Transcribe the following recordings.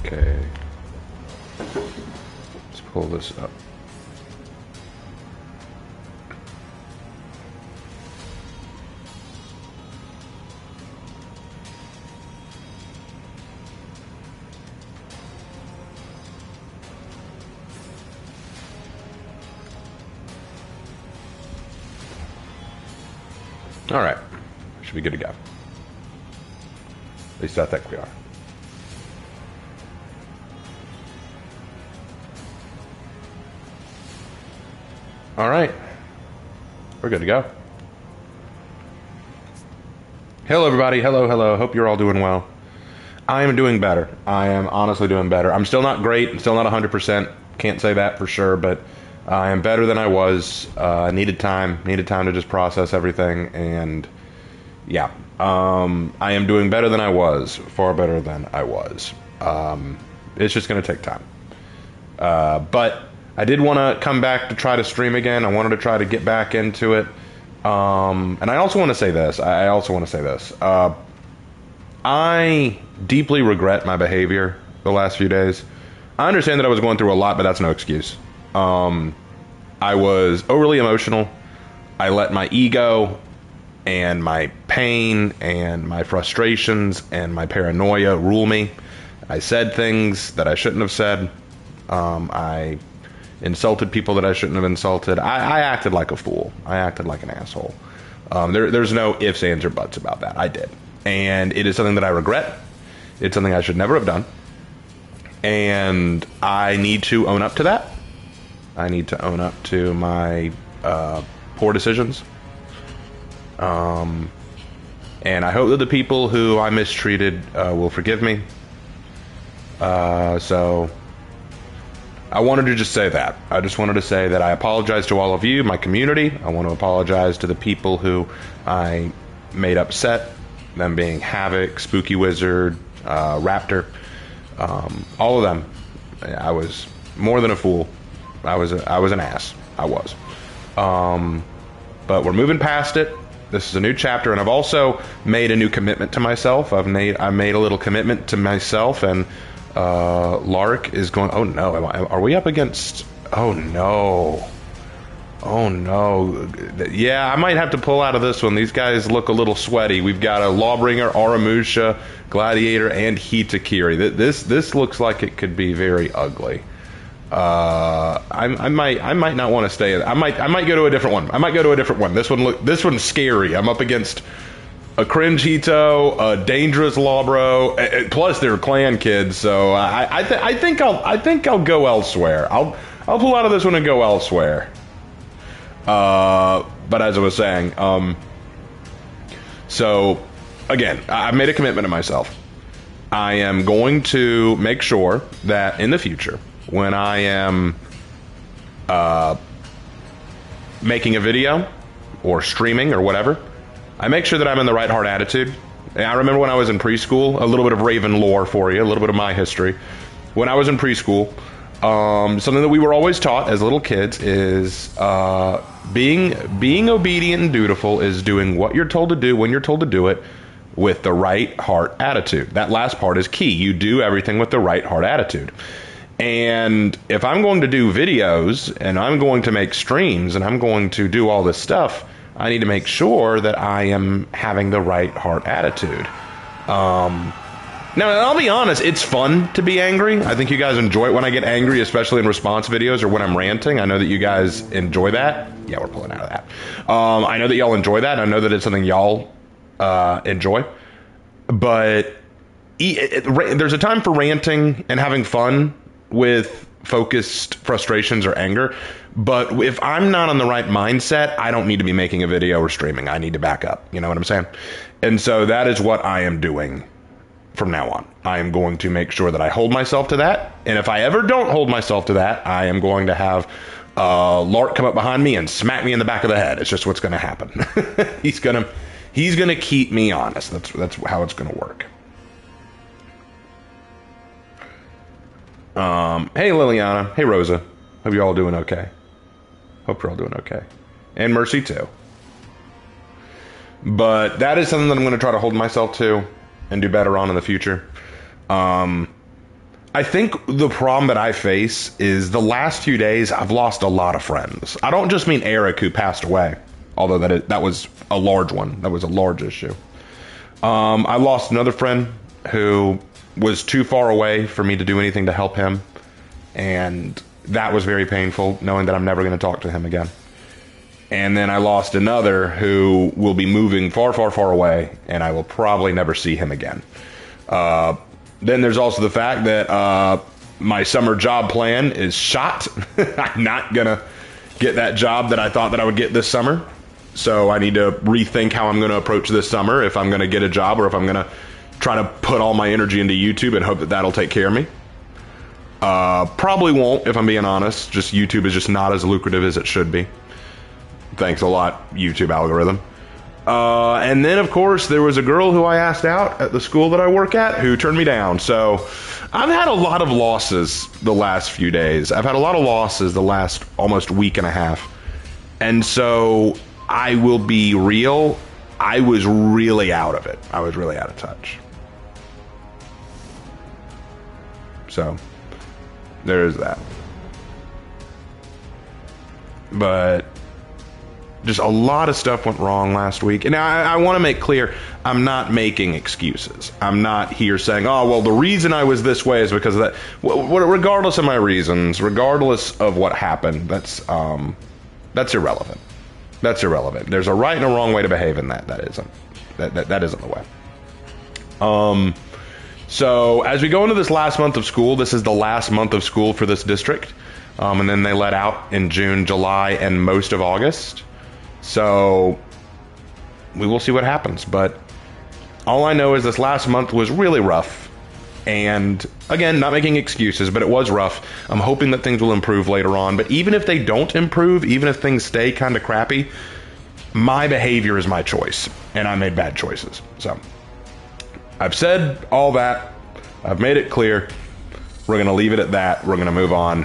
Okay. Let's pull this up. All right. Should be good to go. At least I think we are. All right. We're good to go. Hello, everybody. Hello, hello. Hope you're all doing well. I am doing better. I am honestly doing better. I'm still not great. I'm still not 100%. Can't say that for sure, but I am better than I was. I needed time. Needed time to just process everything, and yeah. I am doing better than I was. Far better than I was. It's just going to take time. But I did want to come back to try to stream again. I wanted to try to get back into it. And I also want to say this. I deeply regret my behavior the last few days. I understand that I was going through a lot, but that's no excuse. I was overly emotional. I let my ego and my pain and my frustrations and my paranoia rule me. I said things that I shouldn't have said. I insulted people that I shouldn't have insulted. I acted like a fool. I acted like an asshole. There's no ifs, ands, or buts about that. I did. And it is something that I regret. It's something I should never have done. And I need to own up to that. I need to own up to my poor decisions. And I hope that the people who I mistreated will forgive me. So I wanted to just say that. I just wanted to say that I apologize to all of you, my community. I want to apologize to the people who I made upset, them being Havoc, Spooky Wizard, Raptor, all of them. I was more than a fool. I was an ass. I was. But we're moving past it. This is a new chapter, and I've also made a new commitment to myself. I made a little commitment to myself, and Lark is going. Oh no! Are we up against? Oh no! Oh no! Yeah, I might have to pull out of this one. These guys look a little sweaty. We've got a Lawbringer, Aramusha, Gladiator, and Hitakiri. This looks like it could be very ugly. I might not want to stay. I might go to a different one. This one's scary. I'm up against a cringe Hito, a dangerous Lawbro, plus they're clan kids. So I think I'll go elsewhere. I'll pull out of this one and go elsewhere. But as I was saying, so again, I've made a commitment to myself. I am going to make sure that in the future, when I am making a video or streaming or whatever, I make sure that I'm in the right heart attitude. And I remember when I was in preschool, a little bit of Raven lore for you, a little bit of my history. When I was in preschool, something that we were always taught as little kids is being obedient and dutiful is doing what you're told to do when you're told to do it with the right heart attitude. That last part is key. You do everything with the right heart attitude. And if I'm going to do videos and I'm going to make streams and I'm going to do all this stuff, I need to make sure that I am having the right heart attitude. Now, I'll be honest, it's fun to be angry. I think you guys enjoy it when I get angry, especially in response videos or when I'm ranting. I know that you guys enjoy that. Yeah, we're pulling out of that. I know that y'all enjoy that. I know that it's something y'all enjoy. But there's a time for ranting and having fun with focused frustrations or anger. But if I'm not on the right mindset, I don't need to be making a video or streaming. I need to back up. You know what I'm saying? And so that is what I am doing from now on. I am going to make sure that I hold myself to that. And if I ever don't hold myself to that, I am going to have Lark come up behind me and smack me in the back of the head. It's just what's going to happen. He's gonna keep me honest. That's how it's going to work. Hey Liliana. Hey Rosa. Hope you're all doing okay. Hope you're all doing okay. And Mercy too. But that is something that I'm going to try to hold myself to and do better on in the future. I think the problem that I face is the last few days I've lost a lot of friends. I don't just mean Eric, who passed away, although that was a large one. That was a large issue. I lost another friend who was too far away for me to do anything to help him. And that was very painful, knowing that I'm never going to talk to him again. And then I lost another who will be moving far, far, far away, and I will probably never see him again. Then there's also the fact that my summer job plan is shot. I'm not going to get that job that I thought that I would get this summer. So I need to rethink how I'm going to approach this summer, if I'm going to get a job or if I'm going to try to put all my energy into YouTube and hope that that'll take care of me. Probably won't, if I'm being honest. Just YouTube is just not as lucrative as it should be. Thanks a lot, YouTube algorithm. And then, of course, there was a girl who I asked out at the school that I work at who turned me down. So I've had a lot of losses the last few days. I've had a lot of losses the last almost week and a half. And so I will be real. I was really out of it. I was really out of touch. So there is that. But just a lot of stuff went wrong last week. And I want to make clear, I'm not making excuses. I'm not here saying, oh, well, the reason I was this way is because of that. Regardless of my reasons, regardless of what happened, that's irrelevant. That's irrelevant. There's a right and a wrong way to behave in that. That isn't the way. So as we go into this last month of school, this is the last month of school for this district. And then they let out in June, July, and most of August. So we will see what happens. But all I know is this last month was really rough. And again, not making excuses, but it was rough. I'm hoping that things will improve later on. But even if they don't improve, even if things stay kind of crappy, my behavior is my choice. And I made bad choices. So I've said all that. I've made it clear. We're going to leave it at that. We're going to move on.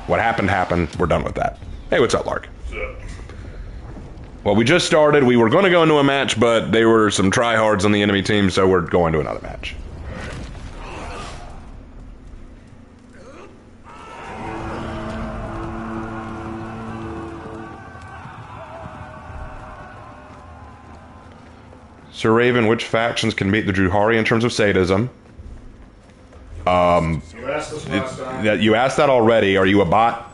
What happened, happened. We're done with that. Hey, what's up, Lark? Well, we just started. We were going to go into a match, but there were some tryhards on the enemy team, so we're going to another match. Sir Raven, which factions can beat the Drukhari in terms of sadism? You asked this last time. You asked that already. Are you a bot?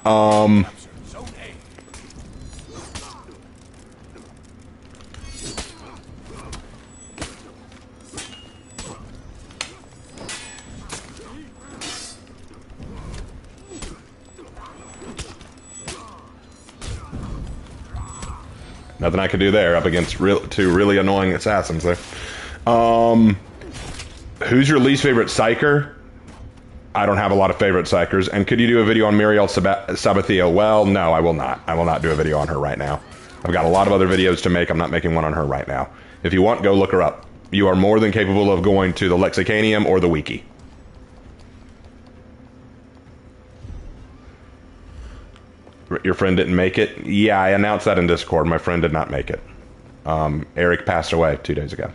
Nothing I could do there up against two really annoying assassins there. Who's your least favorite psyker? I don't have a lot of favorite psychers. And could you do a video on Muriel Sabathia? Well, no, I will not. I will not do a video on her right now. I've got a lot of other videos to make. I'm not making one on her right now. If you want, go look her up. You are more than capable of going to the Lexicanium or the Wiki. Your friend didn't make it? Yeah, I announced that in Discord. My friend did not make it. Eric passed away 2 days ago.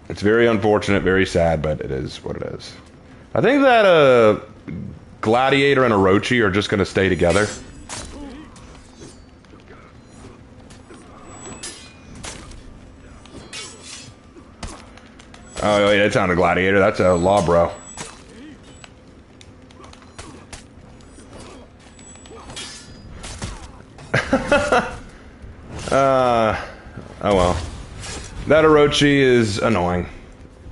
It's very unfortunate, very sad, but it is what it is. I think that Gladiator and Orochi are just going to stay together. Oh, yeah, it's not a Gladiator. That's a Law Bro. Oh, That Orochi is annoying.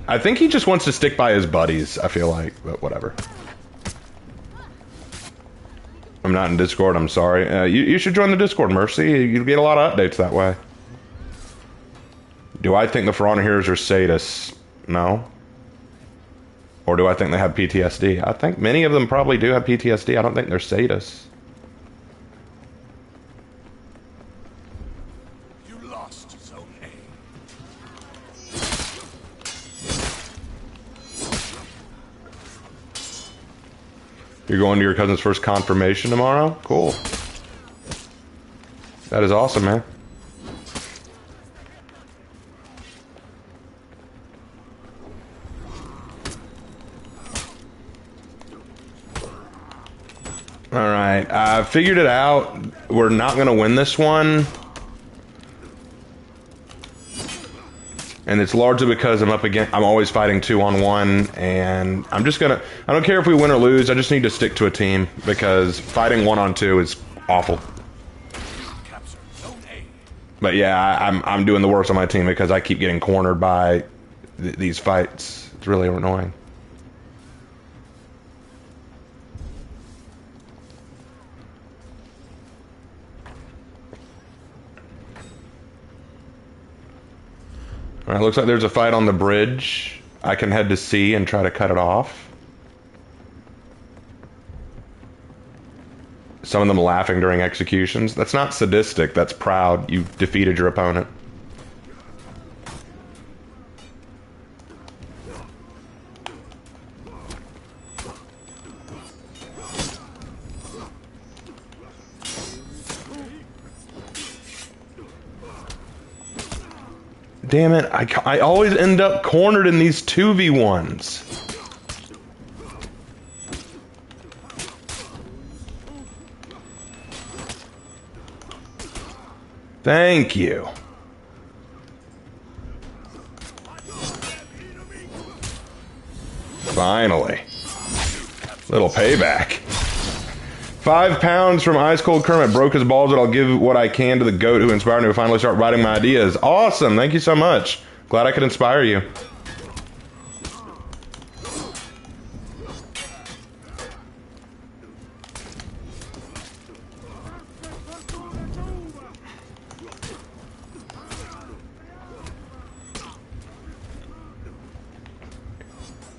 I think he just wants to stick by his buddies, I feel like, but whatever. I'm not in Discord, I'm sorry. You should join the Discord, Mercy. You get a lot of updates that way. Do I think the For Honor heroes are sadists? No. Or do I think they have PTSD? I think many of them probably do have PTSD. I don't think they're sadists. You lost, Zone A. You're going to your cousin's first confirmation tomorrow? Cool. That is awesome, man. Alright, I figured it out. We're not going to win this one. And it's largely because I'm always fighting 2-on-1, and I'm just gonna, I don't care if we win or lose, I just need to stick to a team, because fighting 1-on-2 is awful. But yeah, I'm doing the worst on my team because I keep getting cornered by these fights. It's really annoying. Alright, looks like there's a fight on the bridge. I can head to C and try to cut it off. Some of them laughing during executions. That's not sadistic, that's proud. You defeated your opponent. Damn it, I always end up cornered in these 2v1s. Thank you. Finally. Little payback. £5 from Ice Cold Kermit. Broke his balls, but I'll give what I can to the goat who inspired me to finally start writing my ideas. Awesome. Thank you so much. Glad I could inspire you.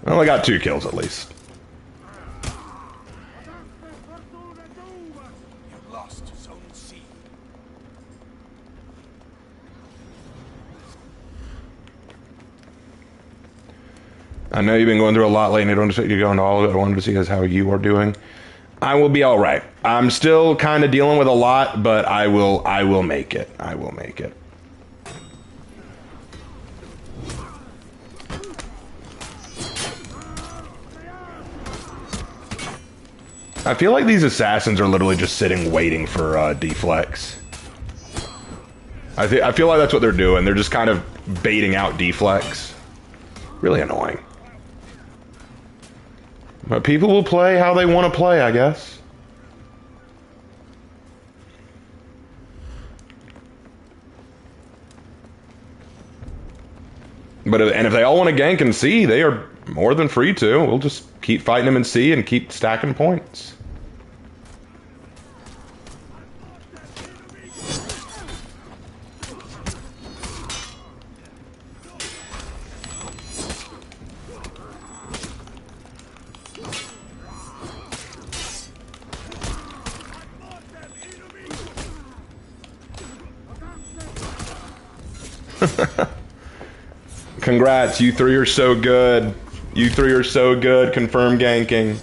I only got 2 kills at least. I know you've been going through a lot lately. I don't expect you to go into all of it. I wanted to see how you are doing. I will be all right. I'm still kind of dealing with a lot, but I will make it. I will make it. I feel like these assassins are literally just sitting waiting for deflex. I feel like that's what they're doing. They're just kind of baiting out deflex. Really annoying. But people will play how they want to play, I guess. But if they all want to gank in C, they are more than free to. We'll just keep fighting them in C and keep stacking points. Congrats, you 3 are so good. You 3 are so good. Confirm ganking.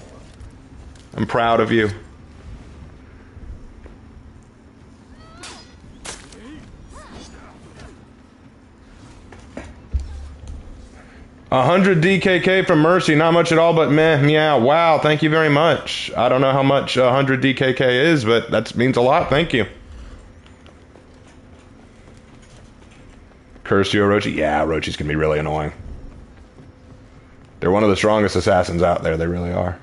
I'm proud of you. $100 DKK from Mercy, not much at all, but meh, meow. Wow, thank you very much. I don't know how much 100 DKK is, but that means a lot. Thank you. Curse you, Orochi? Yeah, Orochi's gonna be really annoying. They're one of the strongest assassins out there, they really are.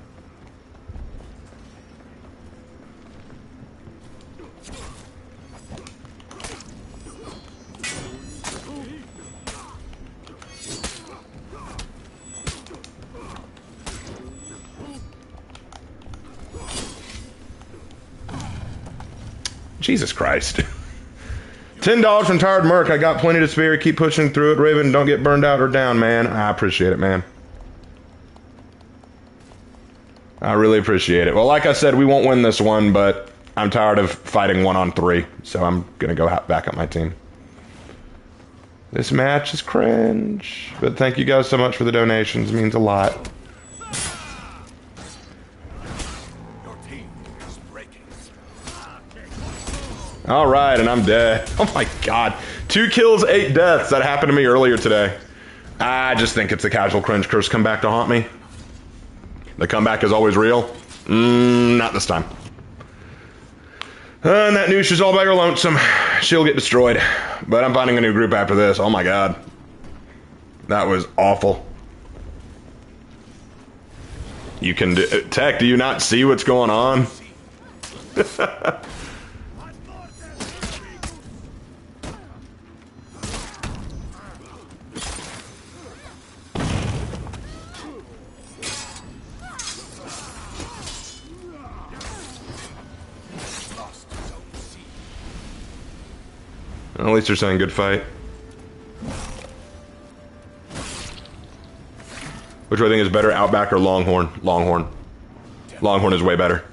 Jesus Christ. $10 from Tired Merc. I got plenty to spare. Keep pushing through it, Raven. Don't get burned out or down, man. I appreciate it, man. I really appreciate it. Well, like I said, we won't win this one, but I'm tired of fighting 1-on-3, so I'm going to go back up my team. This match is cringe, but thank you guys so much for the donations. It means a lot. Your team is breaking. All right, and I'm dead. Oh my god. 2 kills, 8 deaths. That happened to me earlier today. I just think it's a casual cringe curse come back to haunt me. The comeback is always real. Not this time. And that Noosh is all by her lonesome. She'll get destroyed. But I'm finding a new group after this. Oh my god. That was awful. You can do... Tech, do you not see what's going on? At least they're saying good fight. Which do I think is better, Outback or Longhorn? Longhorn. Longhorn is way better.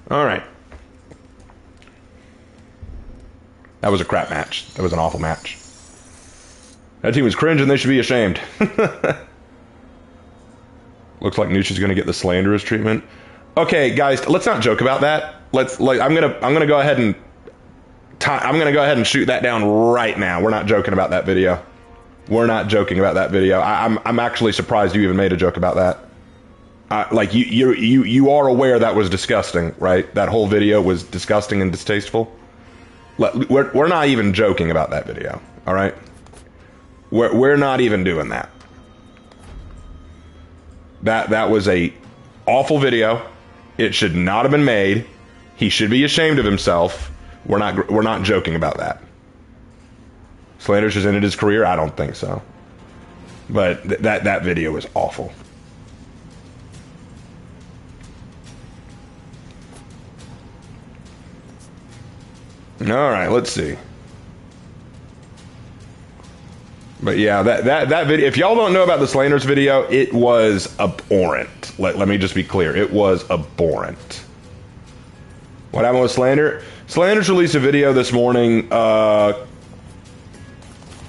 All right. That was a crap match. That was an awful match. That team was cringe and they should be ashamed. Looks like Noosh is going to get the slanderous treatment. Okay, guys, let's not joke about that. I'm gonna go ahead and shoot that down right now. We're not joking about that video. We're not joking about that video. I'm actually surprised you even made a joke about that. Like you are aware that was disgusting, right? That whole video was disgusting and distasteful. We're not even joking about that video. All right. We're not even doing that. That was a awful video. It should not have been made. He should be ashamed of himself. We're not joking about that. Slanders has ended his career? I don't think so. But that video was awful. All right, let's see. But yeah, that video, if y'all don't know about the Slanders video, it was abhorrent. Let me just be clear. It was abhorrent. What happened with Slander? Slanders released a video this morning called,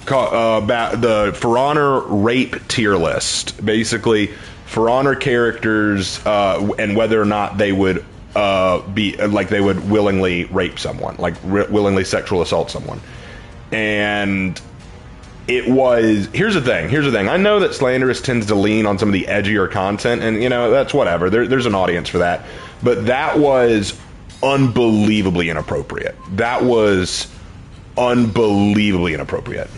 about the For Honor rape tier list. Basically, For Honor characters and whether or not they would they would willingly rape someone, like willingly sexual assault someone. And it was, here's the thing. I know that Slanderous tends to lean on some of the edgier content, and, you know, that's whatever. There's an audience for that. But that was unbelievably inappropriate. That was unbelievably inappropriate.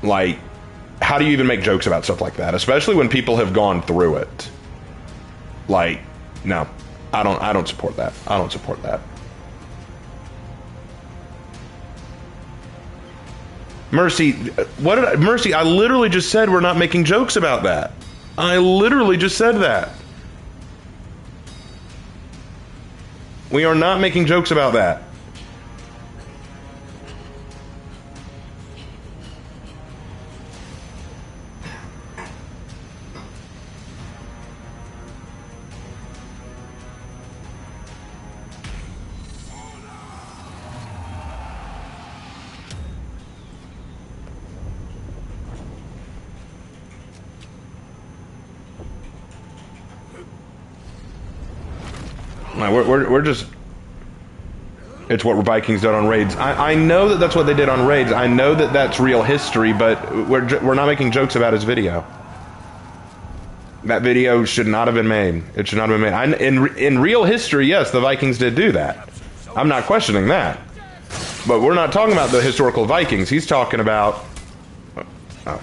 Like, how do you even make jokes about stuff like that? Especially when people have gone through it. Like, no, I don't support that. I don't support that. Mercy, Mercy, I literally just said we're not making jokes about that. I literally just said that. We are not making jokes about that. We're just... It's what Vikings did on raids. I know that that's what they did on raids. I know that that's real history, but we're not making jokes about his video. That video should not have been made. It should not have been made. In real history, yes, the Vikings did do that. I'm not questioning that. But we're not talking about the historical Vikings. He's talking about... Oh.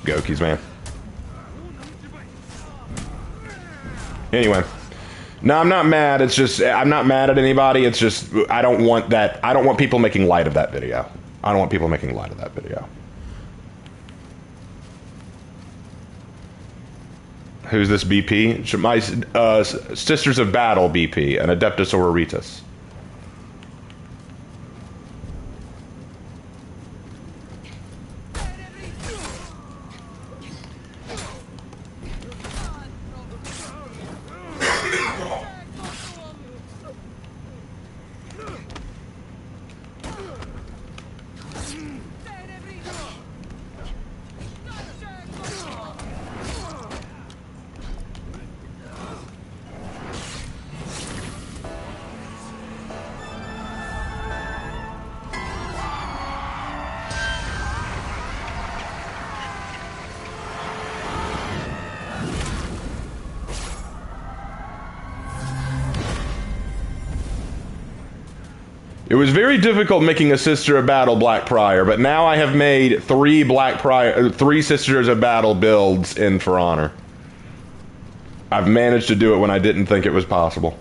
Gokies, man. Anyway. No, I'm not mad. It's just, I'm not mad at anybody. It's just, I don't want that. I don't want people making light of that video. I don't want people making light of that video. Who's this BP? My Sisters of Battle BP, an Adeptus Auroritas. It was very difficult making a Sister of Battle Black Prior, but now I have made three Sisters of Battle builds in For Honor. I've managed to do it when I didn't think it was possible.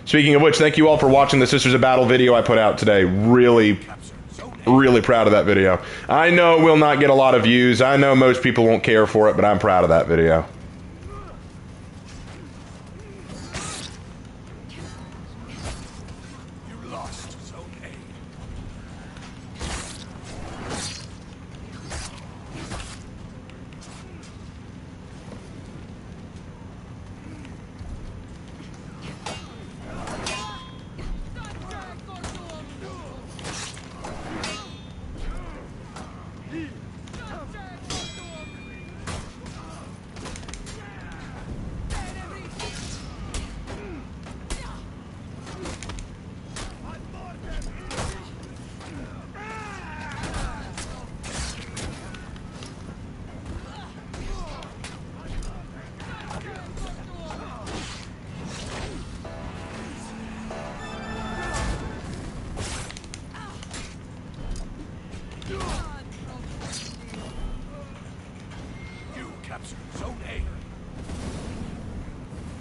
Speaking of which, thank you all for watching the Sisters of Battle video I put out today. Really proud of that video. I know it will not get a lot of views. I know most people won't care for it, but I'm proud of that video.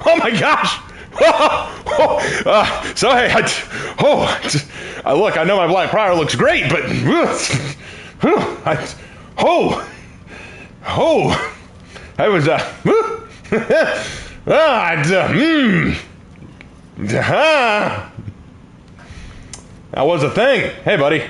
Oh my gosh! So hey, look, I know my Black Prior looks great, but I was that was a thing. Hey, buddy.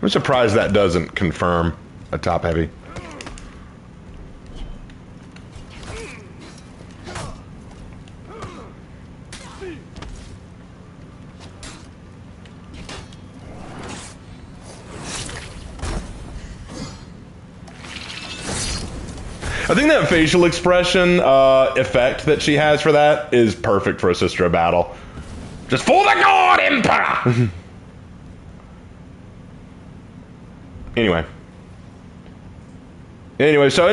I'm surprised that doesn't confirm a top heavy. I think that facial expression effect that she has for that is perfect for a Sister of Battle. Just for the God Emperor! Anyway, so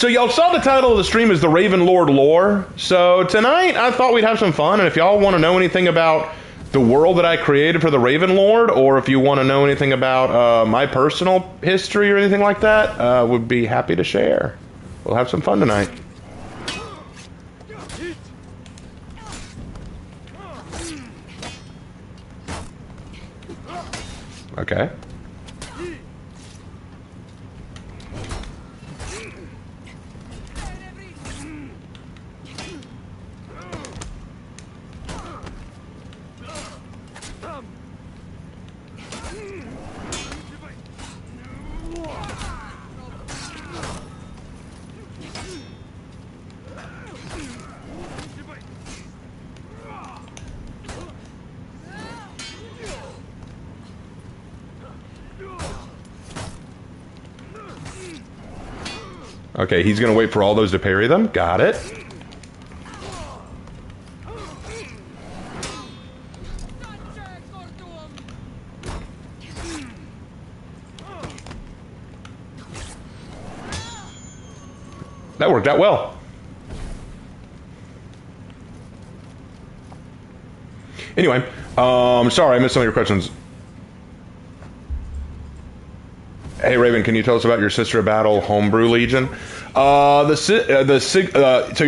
y'all saw the title of the stream is The Raven Lord Lore. So tonight I thought we'd have some fun, and if y'all want to know anything about the world that I created for the Raven Lord, or if you want to know anything about my personal history or anything like that, would be happy to share. We'll have some fun tonight. Okay. Okay, he's gonna wait for all those to parry them. Got it. That worked out well. Anyway, sorry, I missed some of your questions. Hey Raven, can you tell us about your Sister of Battle Homebrew Legion? So you're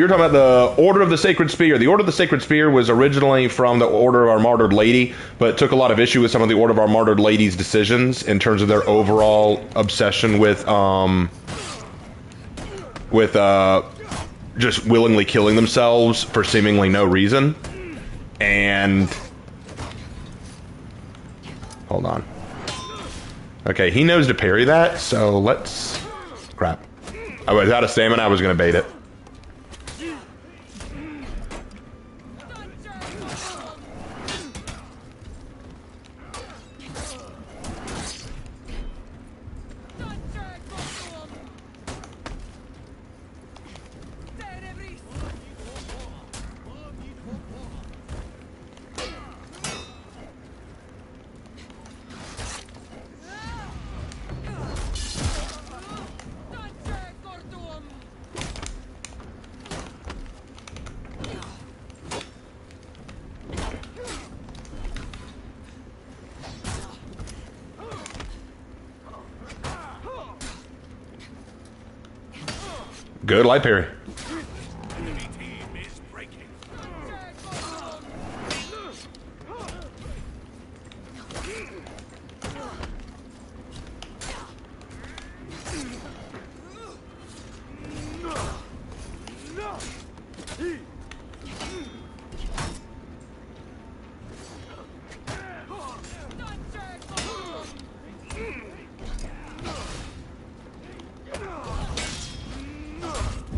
talking about the Order of the Sacred Spear. The Order of the Sacred Spear was originally from the Order of Our Martyred Lady, but took a lot of issue with some of the Order of Our Martyred Lady's decisions in terms of their overall obsession with just willingly killing themselves for seemingly no reason. And hold on. Okay, he knows to parry that, so let's... Crap. I was out of stamina, I was going to bait it. Good light parry. Enemy team is breaking.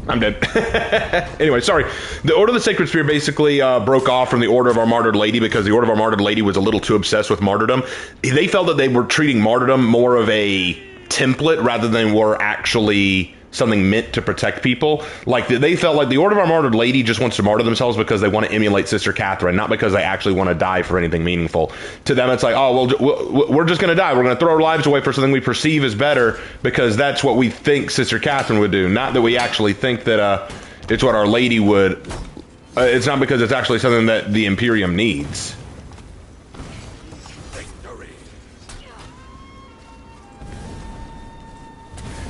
I'm dead. Anyway, sorry. The Order of the Sacred Spear basically broke off from the Order of Our Martyred Lady because the Order of Our Martyred Lady was a little too obsessed with martyrdom. They felt that they were treating martyrdom more of a template rather than were actually something meant to protect people. Like, they felt like the Order of Our Martyred Lady just wants to martyr themselves because they want to emulate Sister Catherine, not because they actually want to die for anything meaningful. To them, it's like, oh, well, we're just going to die. We're going to throw our lives away for something we perceive as better because that's what we think Sister Catherine would do. Not that we actually think that it's what Our Lady would. It's not because it's actually something that the Imperium needs. Victory.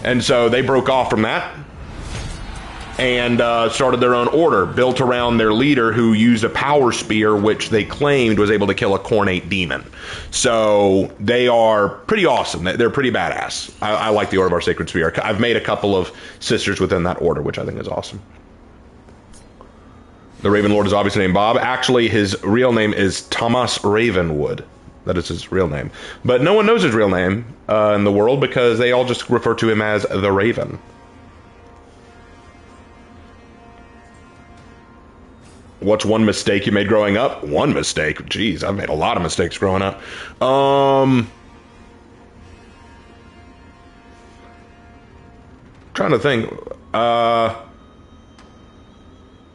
And so they broke off from that and started their own order, built around their leader who used a power spear, which they claimed was able to kill a cornate demon. So they are pretty awesome. They're pretty badass. I like the Order of Our Sacred Spear. I've made a couple of sisters within that order, which I think is awesome. The Raven Lord is obviously named Bob. Actually, his real name is Thomas Ravenwood. That is his real name. But no one knows his real name in the world because they all just refer to him as the Raven. What's one mistake you made growing up? One mistake? Jeez, I've made a lot of mistakes growing up. Trying to think.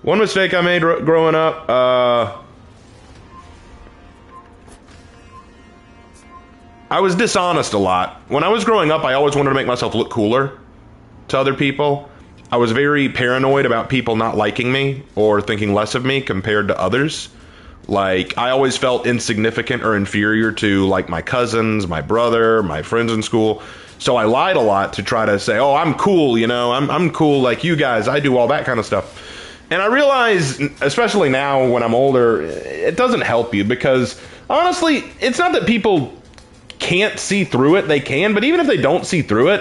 One mistake I made growing up, I was dishonest a lot. When I was growing up, I always wanted to make myself look cooler to other people. I was very paranoid about people not liking me or thinking less of me compared to others. Like, I always felt insignificant or inferior to, like, my cousins, my brother, my friends in school. So I lied a lot to try to say, oh, I'm cool, you know, I'm cool like you guys. I do all that kind of stuff. And I realize, especially now when I'm older, it doesn't help you because, honestly, it's not that people can't see through it. They can, but even if they don't see through it,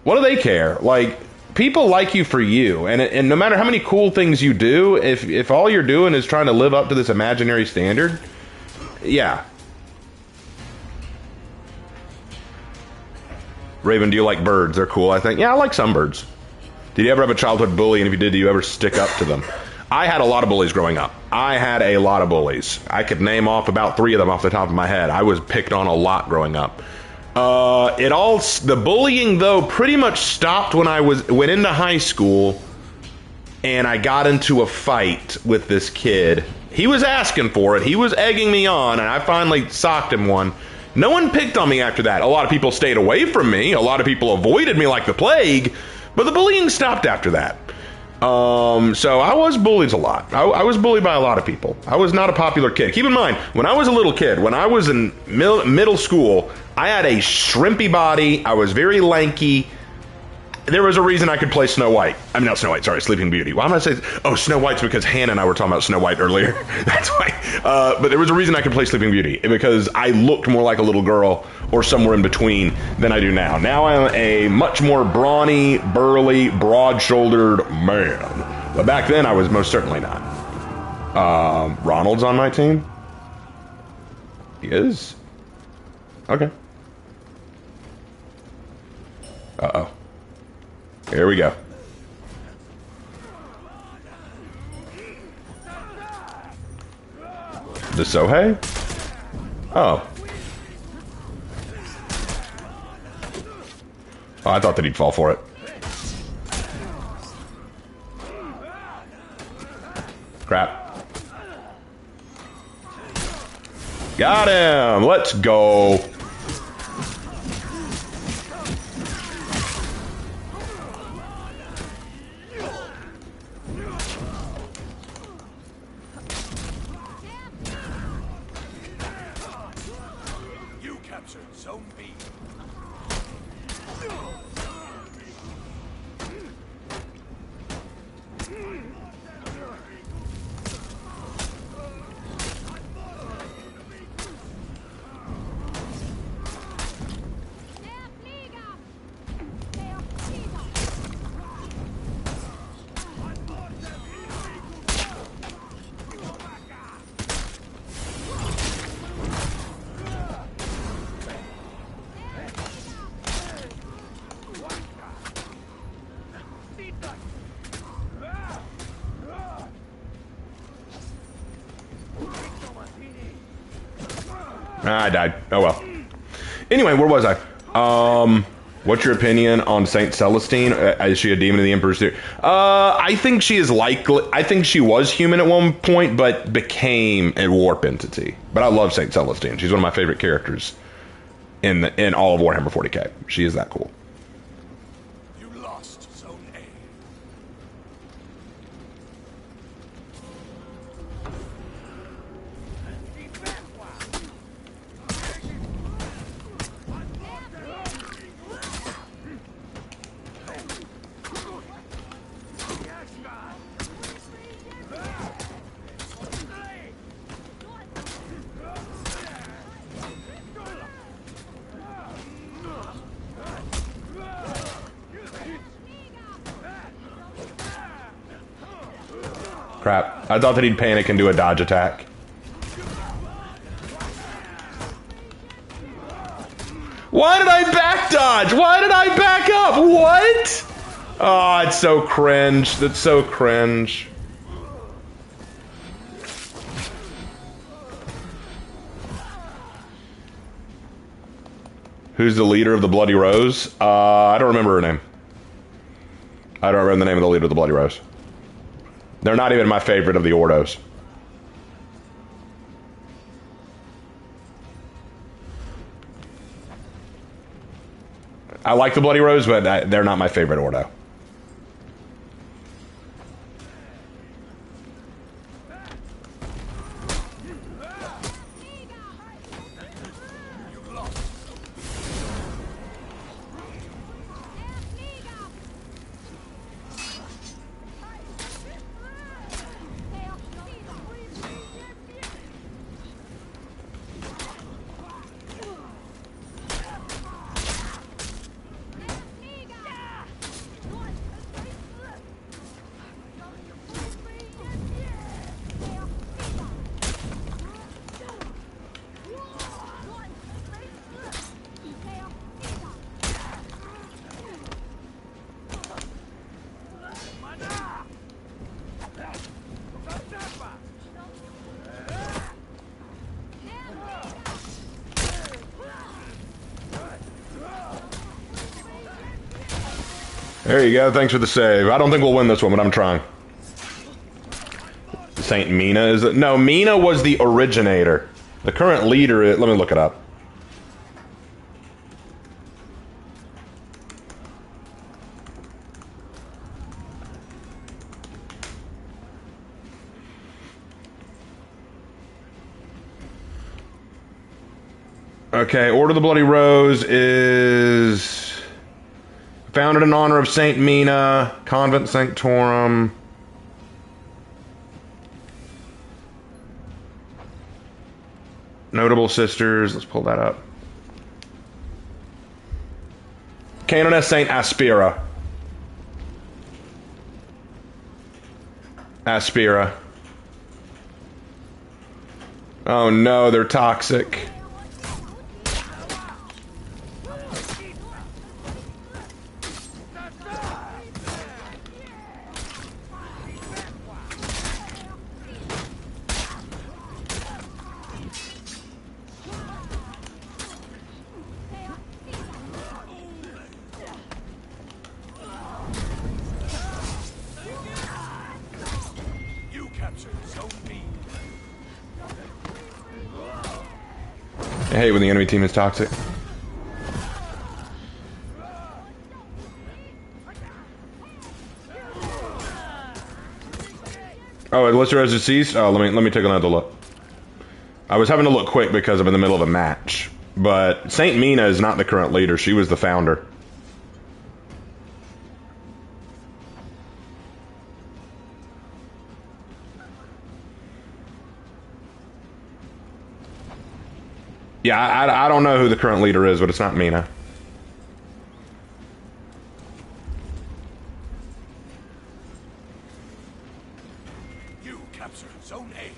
what do they care? Like, people like you for you, and no matter how many cool things you do, if all you're doing is trying to live up to this imaginary standard, yeah. Raven, do you like birds? They're cool, I think. Yeah, I like some birds. Did you ever have a childhood bully, and if you did you ever stick up to them? I had a lot of bullies growing up. I had a lot of bullies. I could name off about 3 of them off the top of my head. I was picked on a lot growing up. The bullying though pretty much stopped when I went into high school, and I got into a fight with this kid. He was asking for it. He was egging me on, and I finally socked him one. No one picked on me after that. A lot of people stayed away from me. A lot of people avoided me like the plague, but the bullying stopped after that. So I was bullied a lot. I was bullied by a lot of people. I was not a popular kid. Keep in mind, when I was a little kid, when I was in middle school, I had a shrimpy body. I was very lanky. There was a reason I could play Snow White. I mean, not Snow White, sorry, Sleeping Beauty. Why am I saying, oh, Snow White's because Hannah and I were talking about Snow White earlier. That's why. But there was a reason I could play Sleeping Beauty, because I looked more like a little girl or somewhere in between than I do now. Now I'm a much more brawny, burly, broad-shouldered man. But back then, I was most certainly not. Ronald's on my team? He is? Okay. Uh-oh. Here we go. The Sohei? Oh. Oh, I thought that he'd fall for it. Crap. Got him! Let's go. You captured Zone B. I died. Oh well. Anyway, where was I? What's your opinion on Saint Celestine? Is she a demon of the Emperor's Theory? I think she is likely. I think she was human at one point, but became a warp entity. But I love Saint Celestine. She's one of my favorite characters in all of Warhammer 40k. She is that cool. You lost Zone A. Crap. I thought that he'd panic and do a dodge attack. Why did I back dodge? Why did I back up? What? Oh, it's so cringe. That's so cringe. Who's the leader of the Bloody Rose? I don't remember her name. I don't remember the name of the leader of the Bloody Rose. They're not even my favorite of the Ordos. I like the Bloody Rose, but they're not my favorite Ordo. There you go. Thanks for the save. I don't think we'll win this one, but I'm trying. Saint Mina is it? No, Mina was the originator. The current leader is... Let me look it up. Okay, Order of the Bloody Rose is founded in honor of Saint Mina, Convent Sanctorum. Notable sisters, let's pull that up. Canoness Saint Aspera. Aspera. Oh no, they're toxic. I hate when the enemy team is toxic. Oh, Illustrator has deceased? Oh, let me take another look. I was having to look quick because I'm in the middle of a match. But Saint Mina is not the current leader. She was the founder. Yeah, I don't know who the current leader is, but it's not Mina. You captured Zone A.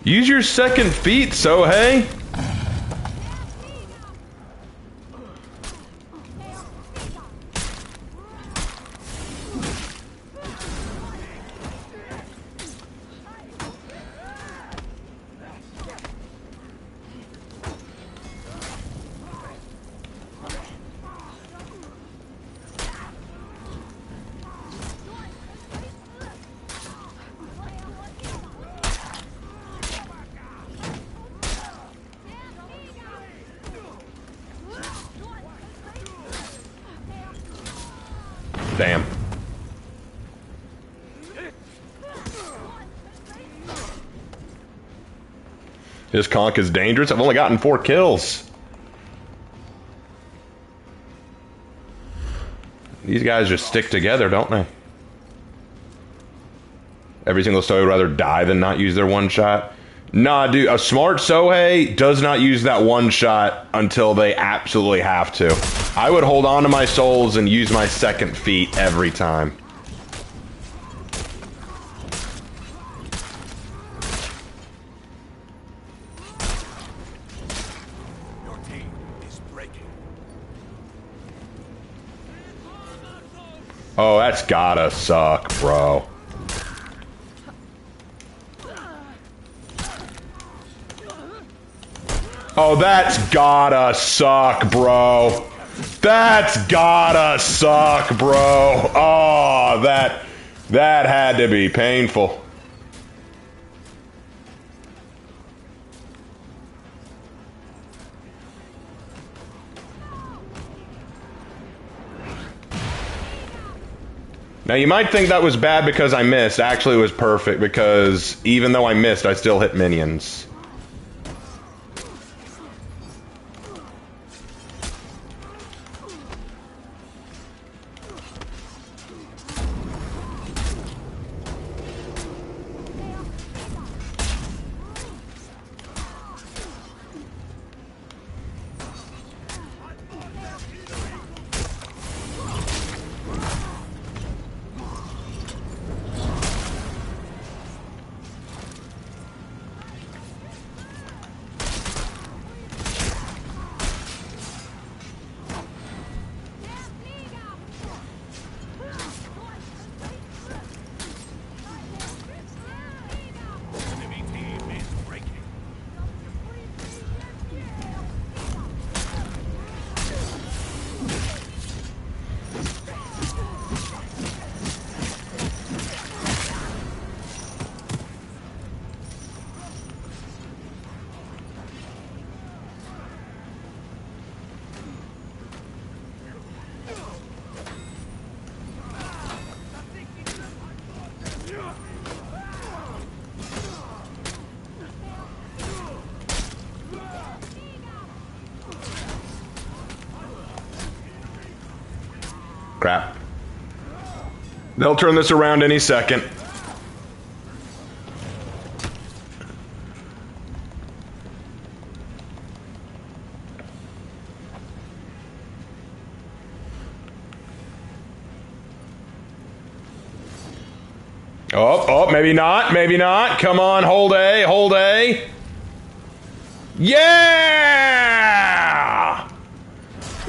Use your second feet, Sohei. Damn. This conch is dangerous. I've only gotten 4 kills. These guys just stick together, don't they? Every single Sohei would rather die than not use their one shot. Nah, dude, a smart Sohei does not use that one shot until they absolutely have to. I would hold on to my souls and use my second feet every time. Your team is breaking. Oh, that's gotta suck, bro. Oh, that's gotta suck, bro. That's gotta suck, bro. Oh, that had to be painful. Now, you might think that was bad because I missed. Actually, it was perfect because even though I missed, I still hit minions. Crap. They'll turn this around any second. Oh, maybe not, maybe not. Come on, hold A, hold A. Yeah!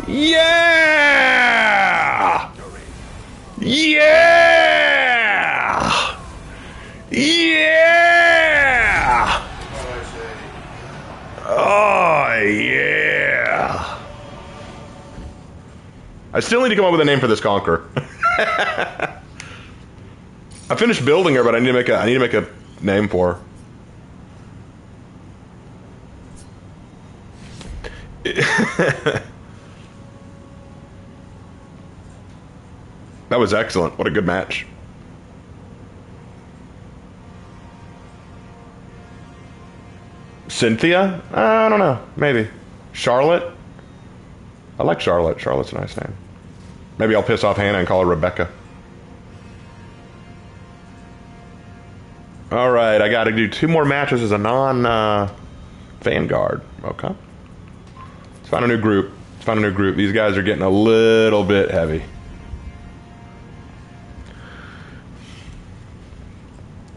Yeah! Yeah! Yeah! Oh, yeah. I still need to come up with a name for this conqueror. I finished building her, but I need to make a name for her. That was excellent. What a good match. Cynthia? I don't know. Maybe. Charlotte? I like Charlotte. Charlotte's a nice name. Maybe I'll piss off Hannah and call her Rebecca. Alright, I gotta do 2 more matches as a non-Vanguard. Okay. Let's find a new group. Let's find a new group. These guys are getting a little bit heavy.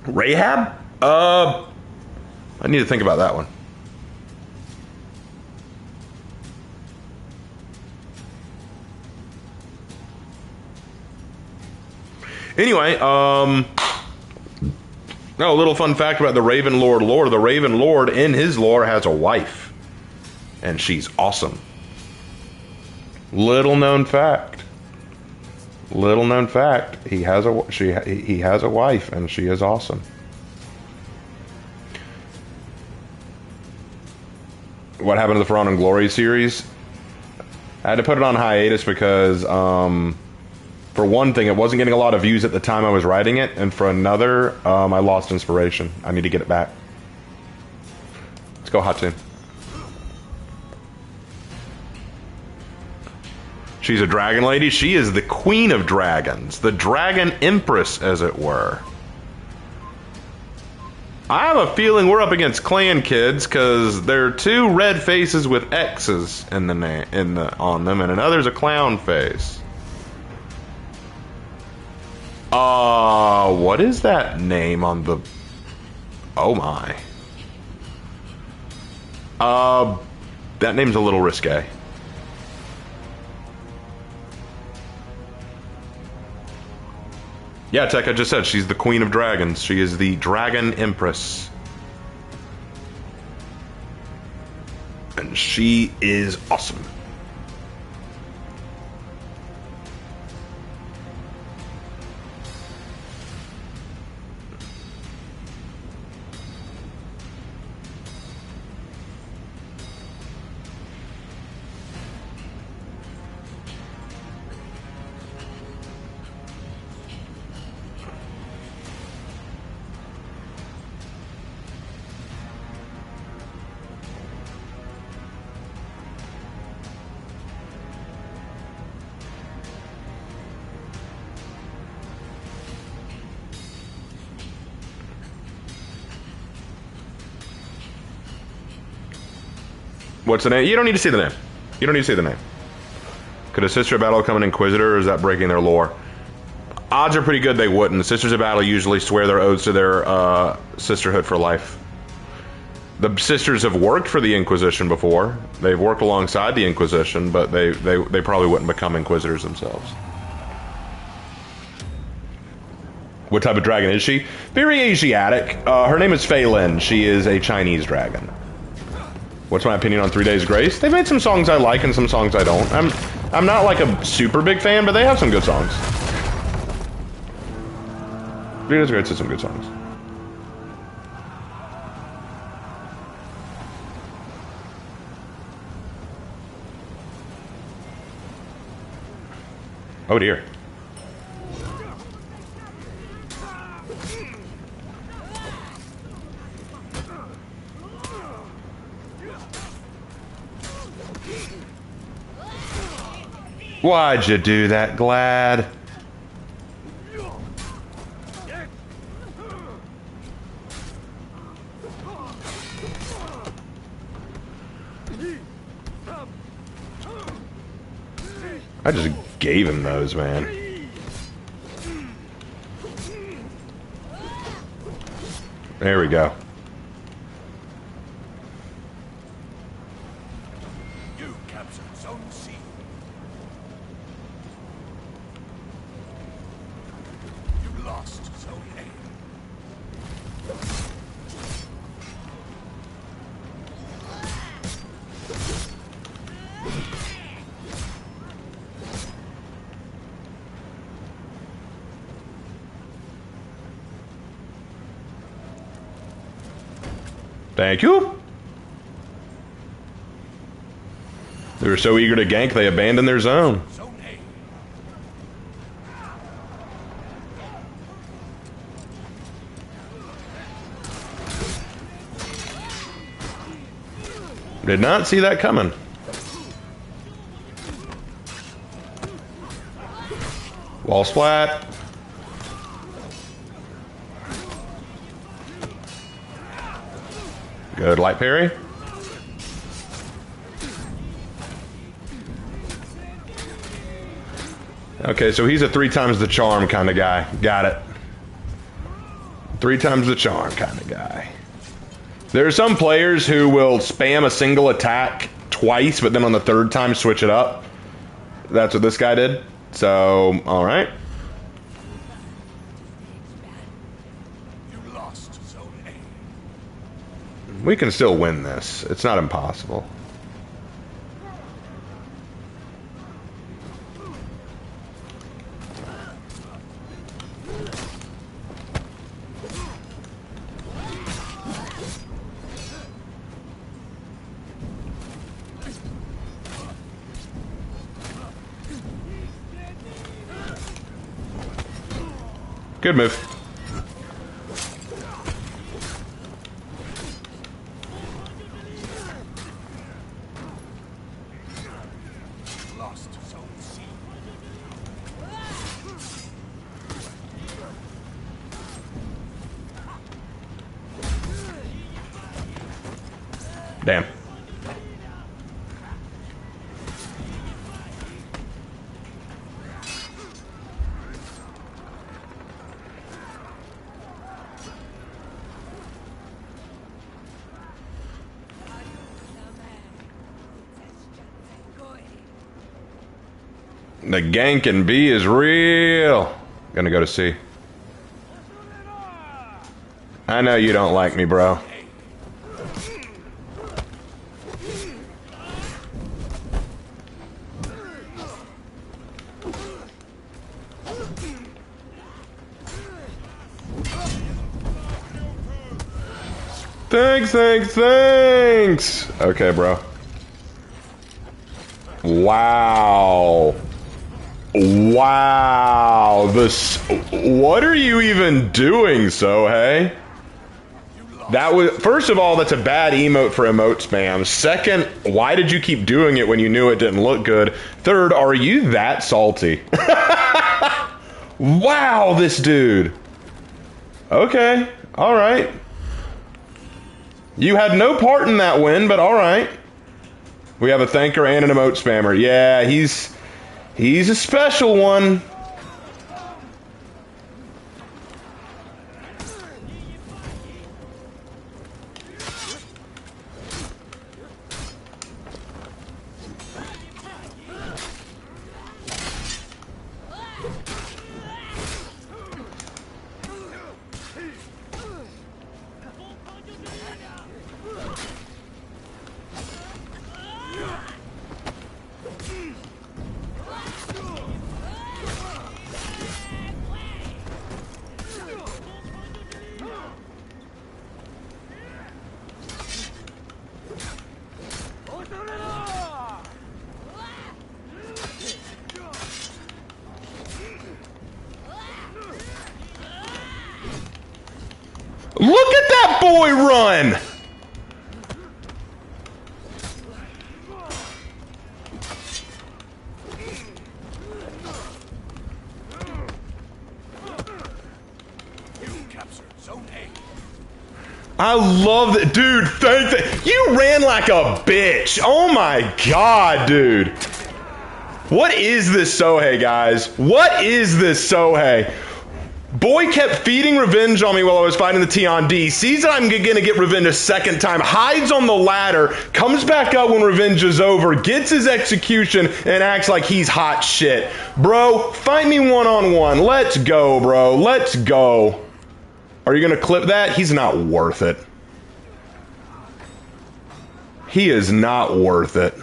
Rahab? I need to think about that one. Anyway, a little fun fact about the Raven Lord lore. The Raven Lord in his lore has a wife, and she's awesome. Little known fact. Little known fact. He has a wife, and she is awesome. What happened to the For Honor and Glory series? I had to put it on hiatus because, for one thing, it wasn't getting a lot of views at the time I was writing it, and for another, I lost inspiration. I need to get it back. Let's go, Hatu. She's a dragon lady. She is the queen of dragons. The dragon empress, as it were. I have a feeling we're up against clan kids, because there are 2 red faces with X's in the on them, and another's a clown face. What is that name on the... Oh my. That name's a little risque. Yeah, Tech, I just said she's the queen of dragons. She is the dragon empress. And she is awesome. What's the name? You don't need to see the name. You don't need to see the name. Could a Sister of Battle become an Inquisitor, or is that breaking their lore? Odds are pretty good they wouldn't. The Sisters of Battle usually swear their oaths to their sisterhood for life. The Sisters have worked for the Inquisition before. They've worked alongside the Inquisition, but they probably wouldn't become Inquisitors themselves. What type of dragon is she? Very Asiatic. Her name is Fei Lin. She is a Chinese dragon. What's my opinion on 3 Days Grace? They've made some songs I like and some songs I don't. I'm not like a super big fan, but they have some good songs. 3 Days Grace has some good songs. Oh dear. Why'd you do that, Glad? I just gave him those, man. There we go. You captured Zone C. You lost Zone A. Thank you. They were so eager to gank, they abandoned their zone. Zone A. Did not see that coming. Wall splat. Good light parry. Okay, so he's a 3 times the charm kind of guy. Got it. 3 times the charm kind of guy. There are some players who will spam a single attack twice, but then on the 3rd time switch it up. That's what this guy did. So, alright. You lost Zone A. We can still win this. It's not impossible. Good move. Lost Zone C. Damn. The gank in B is real. Gonna go to C. I know you don't like me, bro. Thanks. Okay, bro. Wow. This. What are you even doing, Sohei? That was. First of all, that's a bad emote for emote spam. Second, why did you keep doing it when you knew it didn't look good? Third, are you that salty? Wow, this dude. Okay. All right. You had no part in that win, but all right. We have a thanker and an emote spammer. Yeah, he's a special one. Look at that boy run! I love that. Dude, thank that. You ran like a bitch. Oh my god, dude. What is this Sohei, guys? What is this Sohei? Boy kept feeding revenge on me while I was fighting the T-on-D, sees that I'm going to get revenge a second time, hides on the ladder, comes back up when revenge is over, gets his execution, and acts like he's hot shit. Bro, fight me one-on-one. Let's go, bro. Let's go. Are you going to clip that? He's not worth it. He is not worth it.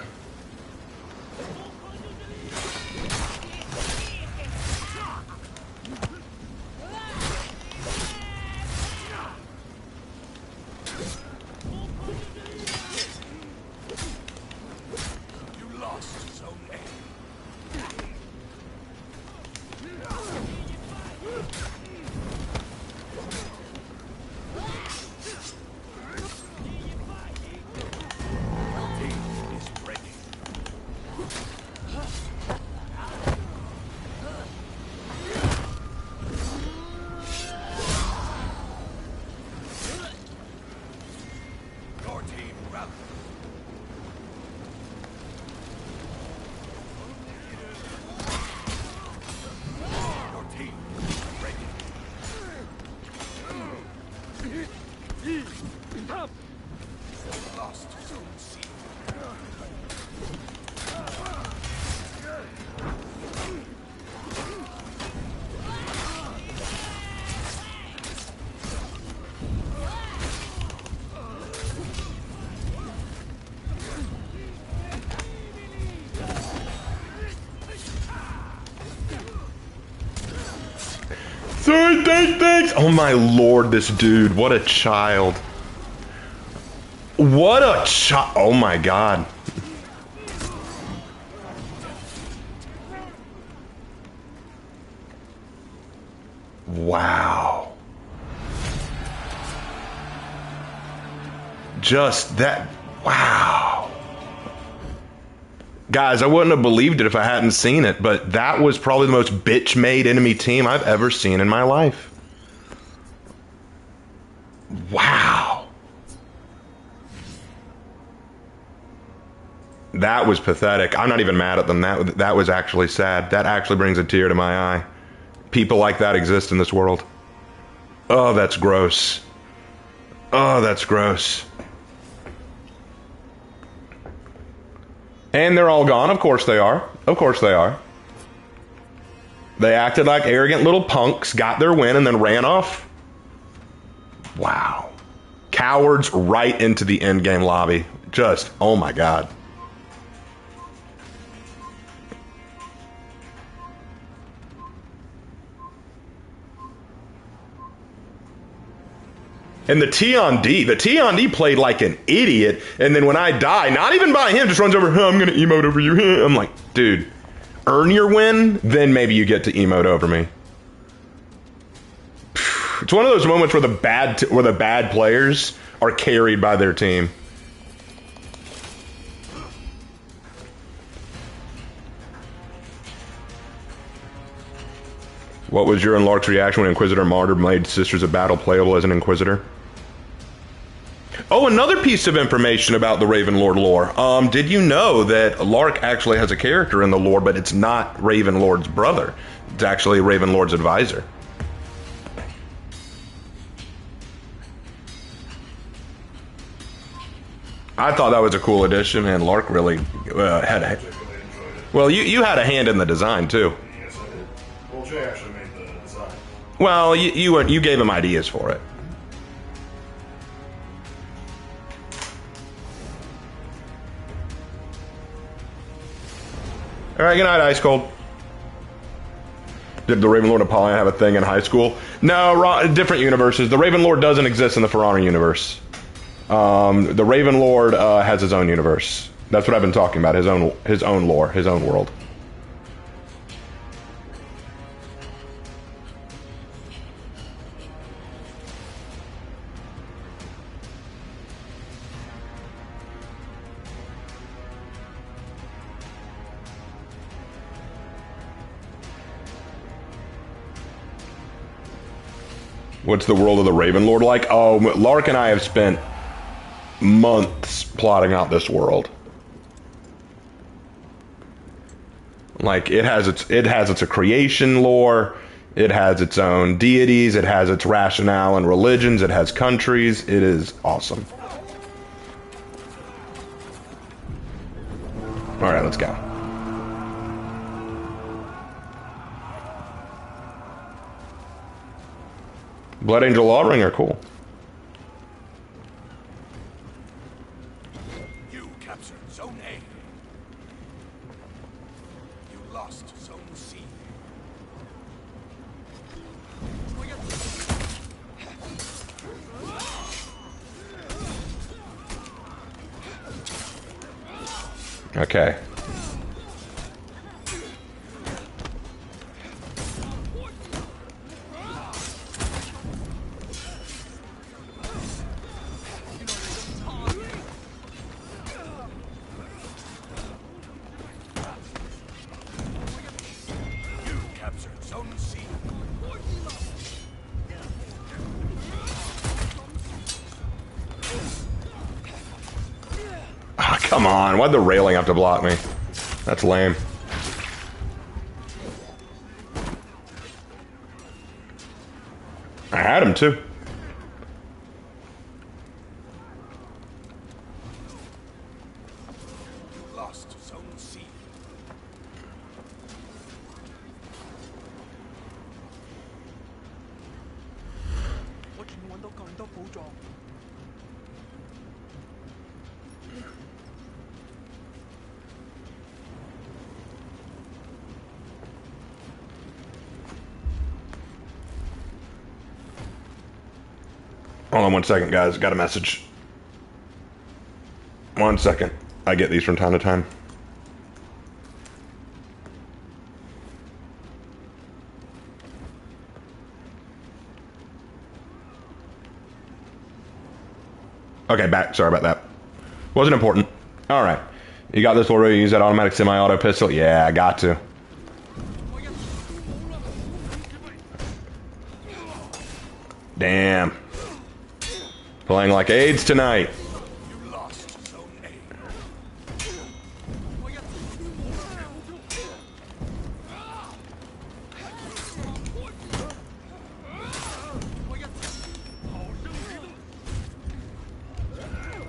Thanks. Oh my lord, this dude. What a child. What a child. Oh my god. Wow. Just that. Wow. Guys, I wouldn't have believed it if I hadn't seen it, but that was probably the most bitch-made enemy team I've ever seen in my life. Wow. That was pathetic. I'm not even mad at them. That was actually sad. That actually brings a tear to my eye. People like that exist in this world. Oh, that's gross. Oh, that's gross. And they're all gone. Of course they are. Of course they are. They acted like arrogant little punks, got their win, and then ran off. Wow. Cowards right into the endgame lobby. Just, oh my god. And the T-on-D played like an idiot, and then when I die, not even by him, just runs over, oh, I'm gonna emote over you. I'm like, dude, earn your win, then maybe you get to emote over me. It's one of those moments where the bad players are carried by their team. What was your and Lark's reaction when Inquisitor Martyr made Sisters of Battle playable as an Inquisitor? Oh, another piece of information about the Ravenlord lore. Did you know that Lark actually has a character in the lore, but it's not Ravenlord's brother? It's actually Ravenlord's advisor. I thought that was a cool addition, and Lark really had a... Well, you had a hand in the design, too. Yes, I did. Well, Jay actually made the design. Well, you gave him ideas for it. All right, good night, Ice Cold. Did the Ravenlord Apollyon have a thing in high school? No, different universes. The Ravenlord doesn't exist in the For Honor universe. The Ravenlord has his own universe. That's what I've been talking about. His own lore, his own world. What's the world of the Ravenlord like? Oh, Lark and I have spent months plotting out this world. Like it has its creation lore, it has its own deities, it has its rationale and religions, it has countries. It is awesome. All right, let's go. Blood Angel Law Ring are cool. You captured Zone A. You lost Zone C. Okay. You captured Zone C. Ah, come on. Why'd the railing have to block me? That's lame. I had him too. You lost Zone C. Hold on 1 second, guys. Got a message. 1 second. I get these from time to time. Okay, back. Sorry about that. Wasn't important. All right. You got this already. Use that automatic semi-auto pistol? Yeah, I got to. Damn. Playing like AIDS tonight. You lost Zone A.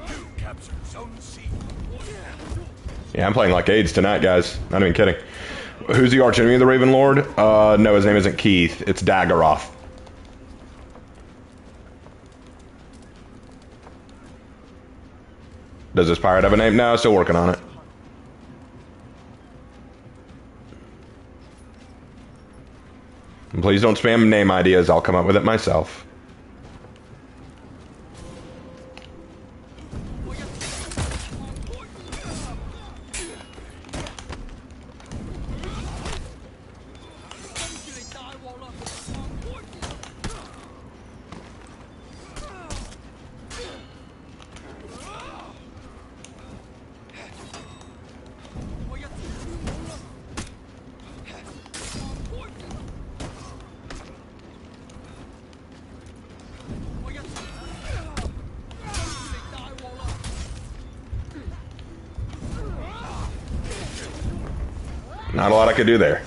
You captured Zone C. Yeah, I'm playing like AIDS tonight, guys. Not even kidding. Who's the archenemy of the Ravenlord? No, his name isn't Keith. It's Daggeroth. Does this pirate have a name? No, still working on it. And please don't spam name ideas. I'll come up with it myself. Not a lot I could do there.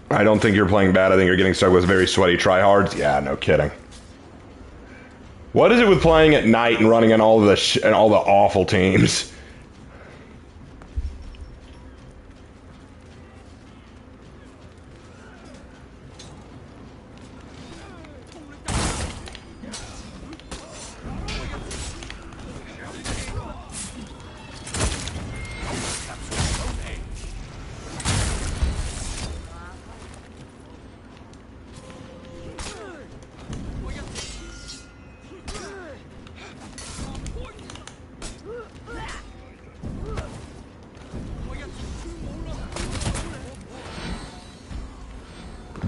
I don't think you're playing bad. I think you're getting stuck with very sweaty tryhards. Yeah, no kidding. What is it with playing at night and running in all the awful teams?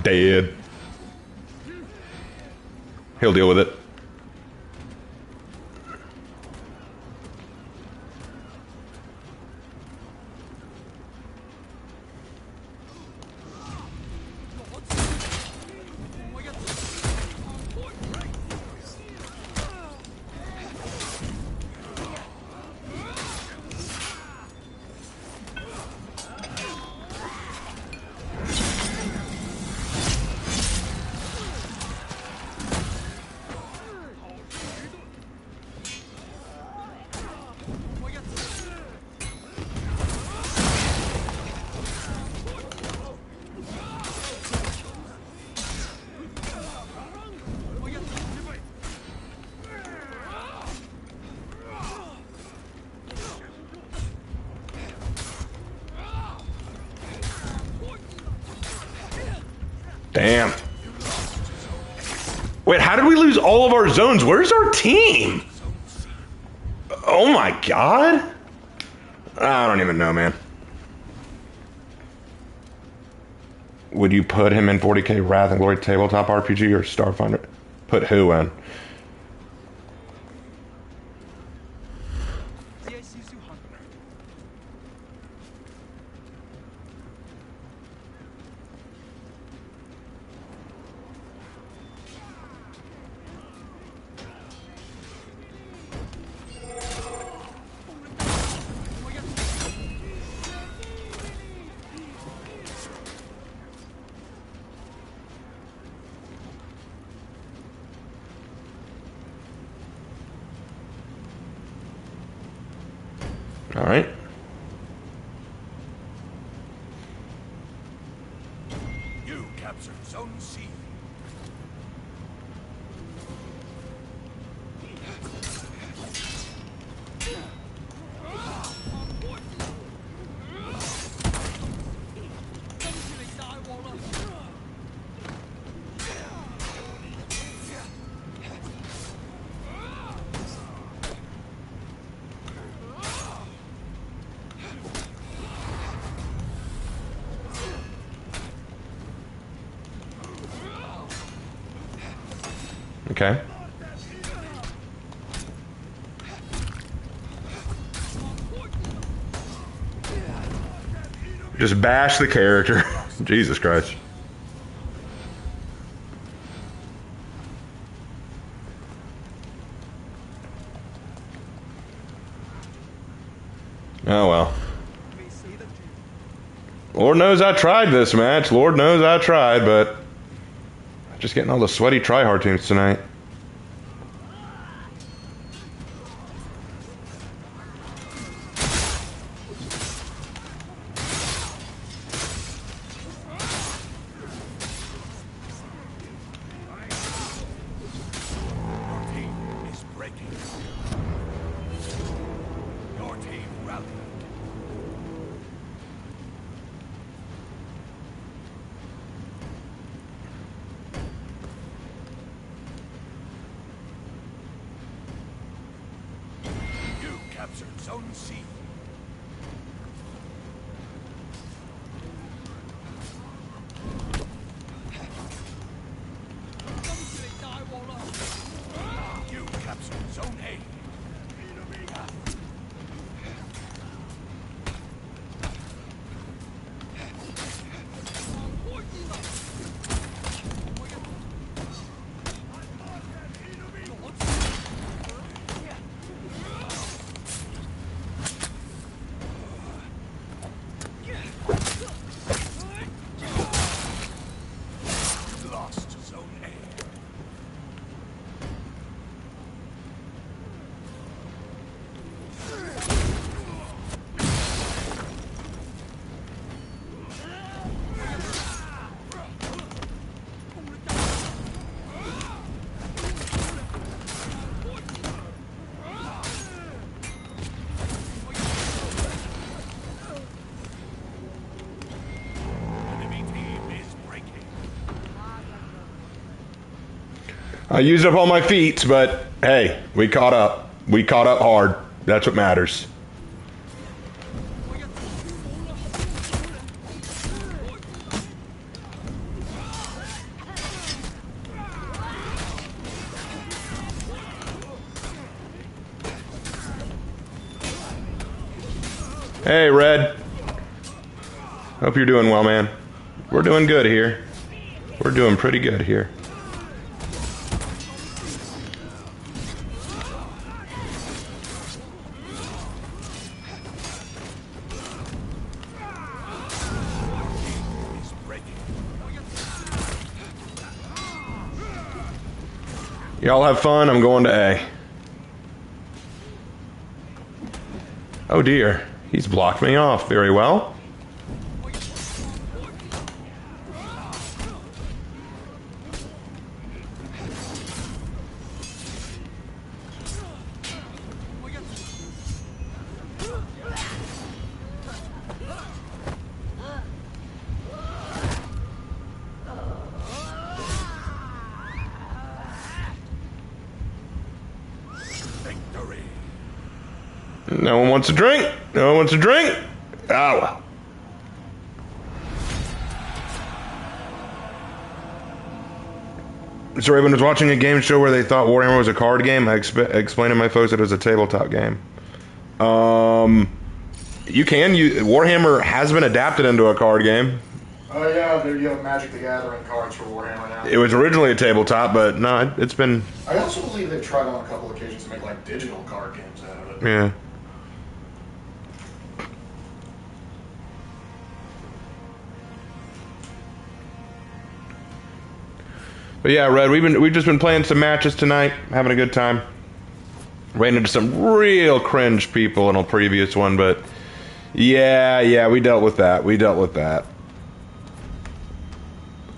Dead. He'll deal with it. Damn. Wait, how did we lose all of our zones? Where's our team? Oh my god. I don't even know, man. Would you put him in 40k Wrath and Glory tabletop RPG or Starfinder? Put who in? All right. You captured Zone C. Okay. Just bash the character. Jesus Christ. Oh well. Lord knows I tried this match. Lord knows I tried, but just getting all the sweaty tryhard teams tonight. Your team is breaking. Your team rallied. You captured Zone C. You captured Zone A. You lost Zone A. Enemy team is breaking. I used up all my feats, but hey, we caught up. We caught up hard. That's what matters. Hey, Red. Hope you're doing well, man. We're doing good here. We're doing pretty good here. Is breaking. Y'all have fun. I'm going to A. Oh dear. He's blocked me off very well. No one wants a drink. No one wants a drink. Ah, well. So Raven was watching a game show where they thought Warhammer was a card game. I explained to my folks that it was a tabletop game. Warhammer has been adapted into a card game. Yeah, you have Magic the Gathering cards for Warhammer now. It was originally a tabletop, but no, it's been... I also believe they've tried on a couple occasions to make, like, digital card games out of it. Yeah. But yeah, Red, we've just been playing some matches tonight, having a good time. Ran into some real cringe people in a previous one, but yeah, we dealt with that.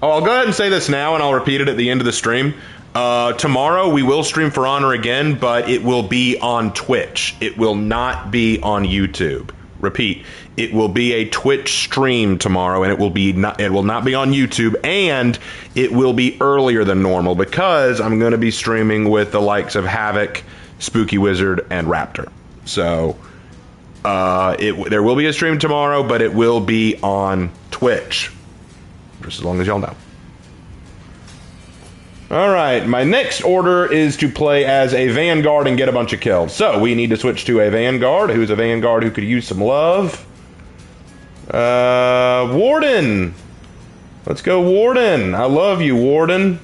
Oh, I'll go ahead and say this now, and I'll repeat it at the end of the stream. Tomorrow we will stream For Honor again, but it will be on Twitch. It will not be on YouTube. Repeat, it will be a Twitch stream tomorrow, and it will not be on YouTube, and it will be earlier than normal because I'm going to be streaming with the likes of Havoc, Spooky Wizard, and Raptor. So there will be a stream tomorrow, but it will be on Twitch. Just as long as y'all know. Alright, my next order is to play as a Vanguard and get a bunch of kills. So, we need to switch to a Vanguard. Who's a Vanguard who could use some love? Warden! Let's go Warden! I love you, Warden.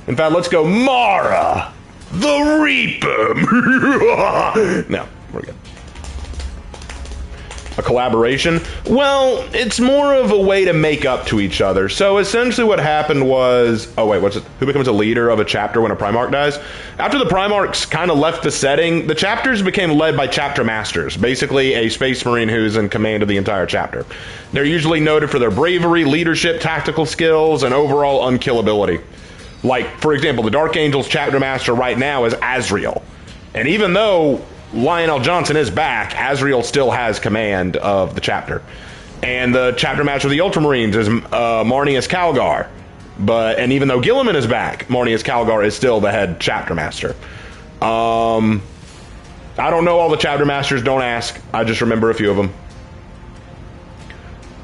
In fact, let's go Mara! The Reaper! No, we're good. A collaboration? Well, it's more of a way to make up to each other. So essentially what happened was... Oh wait, who becomes a leader of a chapter when a Primarch dies? After the Primarchs kind of left the setting, the chapters became led by chapter masters. Basically a Space Marine who's in command of the entire chapter. They're usually noted for their bravery, leadership, tactical skills, and overall unkillability. Like, for example, the Dark Angels chapter master right now is Azrael. And even though Lionel Johnson is back, Azrael still has command of the chapter. And the chapter master of the Ultramarines is Marnius Calgar. And even though Gilliman is back, Marnius Calgar is still the head chapter master. I don't know all the chapter masters, don't ask. I just remember a few of them.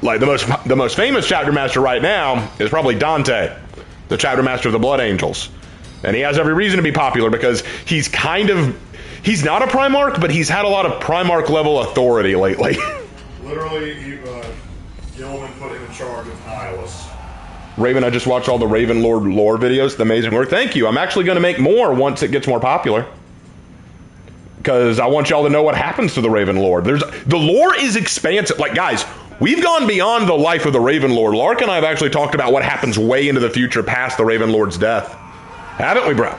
Like the most famous chapter master right now is probably Dante, the chapter master of the Blood Angels. And he has every reason to be popular because he's not a Primarch, but he's had a lot of Primarch level authority lately. Literally, Gilliman put him in charge of Nihilus. Raven, I just watched all the Raven Lord lore videos. The amazing work. Thank you. I'm actually going to make more once it gets more popular. Because I want y'all to know what happens to the Raven Lord. The lore is expansive. Like, guys, we've gone beyond the life of the Raven Lord. Lark and I have actually talked about what happens way into the future past the Raven Lord's death. Haven't we, bro?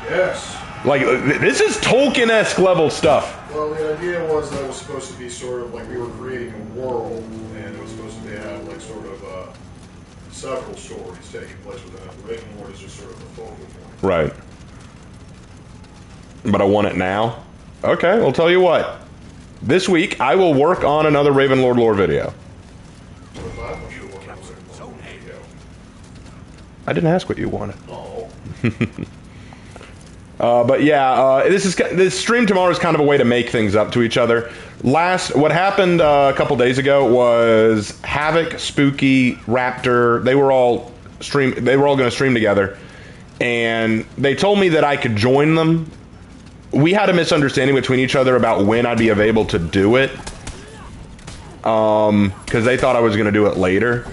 Yes. Like, this is Tolkien-esque level stuff. Well, the idea was that it was supposed to be sort of like we were creating a world, and it was supposed to have like sort of several stories taking place within it. The Raven Lord is just sort of the focal point. Right. But I want it now? Okay, well, tell you what. This week, I will work on another Raven Lord lore video. I didn't ask what you wanted. Oh. But yeah, this stream tomorrow is kind of a way to make things up to each other. What happened a couple days ago was Havoc, Spooky, Raptor, they were all going to stream together, and they told me that I could join them. We had a misunderstanding between each other about when I'd be able to do it, because they thought I was going to do it later.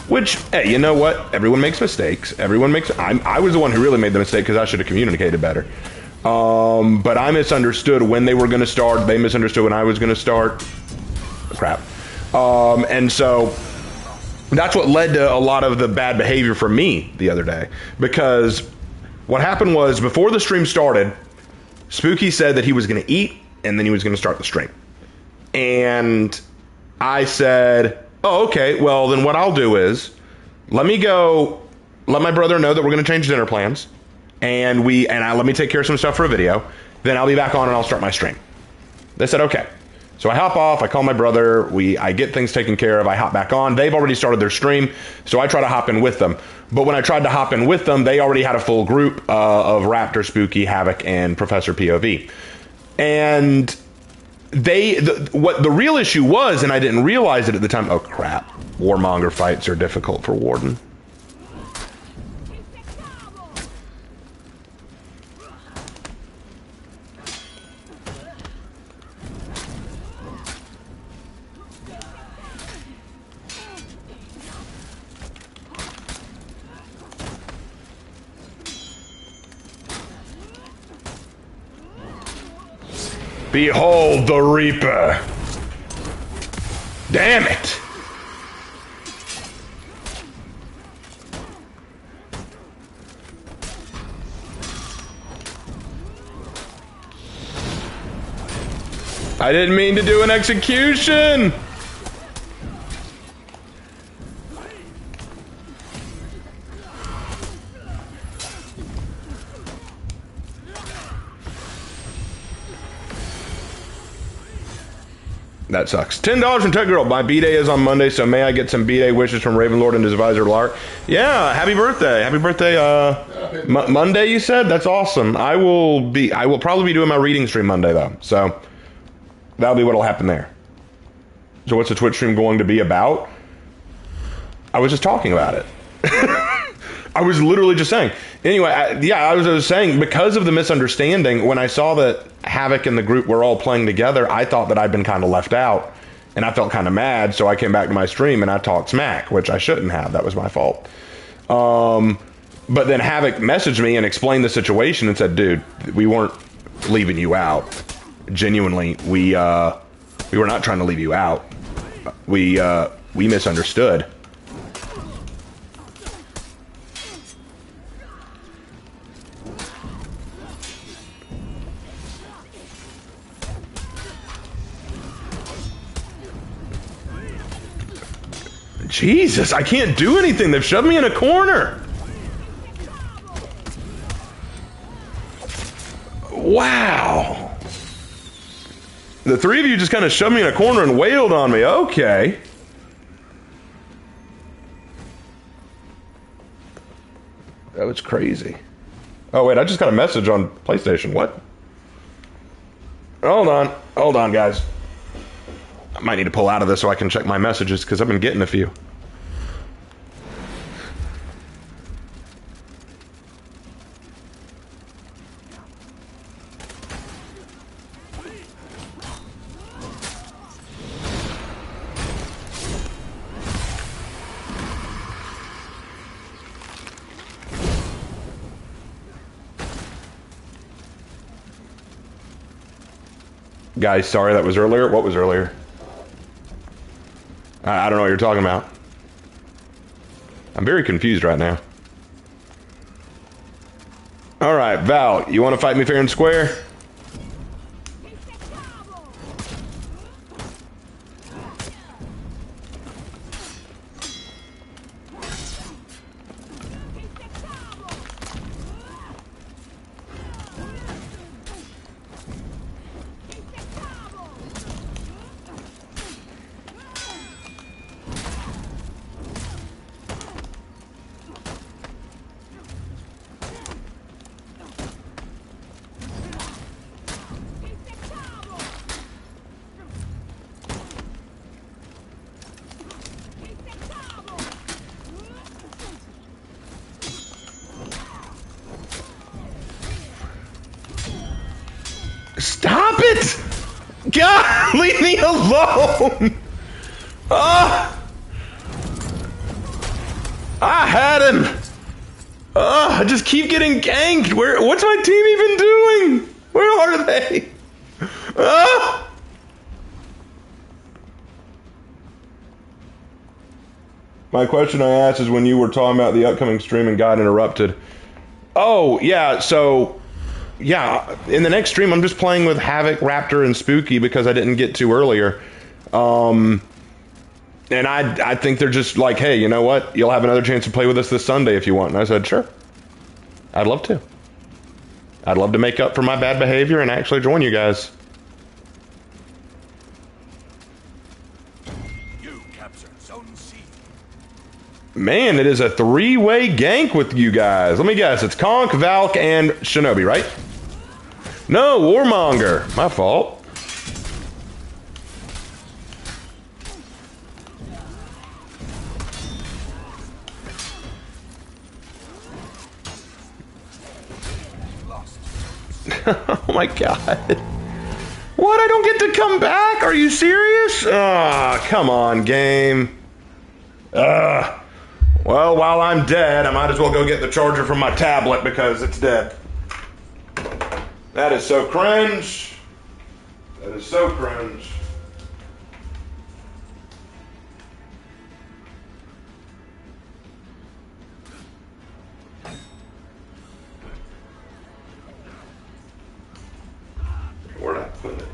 Which, hey, you know what? Everyone makes mistakes. I was the one who really made the mistake because I should have communicated better. But I misunderstood when they were going to start. They misunderstood when I was going to start. Crap. And so that's what led to a lot of the bad behavior from me the other day. Because what happened was, before the stream started, Spooky said that he was going to eat, and then he was going to start the stream. And I said, oh, okay, well, then what I'll do is, let my brother know that we're going to change dinner plans, and let me take care of some stuff for a video, then I'll be back on and I'll start my stream. They said, okay. So I hop off, I call my brother, I get things taken care of, I hop back on. They've already started their stream, so I try to hop in with them. But when I tried to hop in with them, they already had a full group of Raptor, Spooky, Havoc, and Professor POV. And what the real issue was, and I didn't realize it at the time. Oh crap! Warmonger fights are difficult for Warden. Behold the Reaper. Damn it. I didn't mean to do an execution. That sucks. $10 from Tech Girl. My B-Day is on Monday, so may I get some B-Day wishes from Ravenlord and his advisor, Lark? Yeah, happy birthday. Happy birthday, Monday, you said? That's awesome. I will probably be doing my reading stream Monday, though, so that'll be what'll happen there. So what's the Twitch stream going to be about? I was just talking about it. I was literally just saying. Anyway, I was saying, because of the misunderstanding, when I saw that Havoc and the group were all playing together, I thought that I'd been kind of left out, and I felt kind of mad, so I came back to my stream and I talked smack, which I shouldn't have. That was my fault. But then Havoc messaged me and explained the situation and said, dude, we weren't leaving you out. Genuinely, we were not trying to leave you out. We misunderstood. Jesus, I can't do anything. They've shoved me in a corner. Wow. The three of you just kind of shoved me in a corner and wailed on me. Okay. That was crazy. Oh, wait, I just got a message on PlayStation. What? Hold on. Hold on, guys. I might need to pull out of this so I can check my messages, because I've been getting a few. Guys, sorry, that was earlier. What was earlier? I don't know what you're talking about. I'm very confused right now. All right, Val, you want to fight me fair and square? Stop it! God, leave me alone! I had him! I just keep getting ganked! What's my team even doing? Where are they? My question I asked is when you were talking about the upcoming stream and got interrupted. Oh, yeah, so... Yeah, in the next stream, I'm just playing with Havoc, Raptor, and Spooky because I didn't get to earlier. And I think they're just like, hey, you know what? You'll have another chance to play with us this Sunday if you want. And I said, sure. I'd love to. I'd love to make up for my bad behavior and actually join you guys. You captured Zone C. Man, it is a three-way gank with you guys. Let me guess. It's Conk, Valk, and Shinobi, right? No, Warmonger. My fault. Oh my god. What? I don't get to come back? Are you serious? Ah, oh, come on, game. Well, while I'm dead, I might as well go get the charger from my tablet because it's dead. That is so cringe. That is so cringe. Where'd I put it?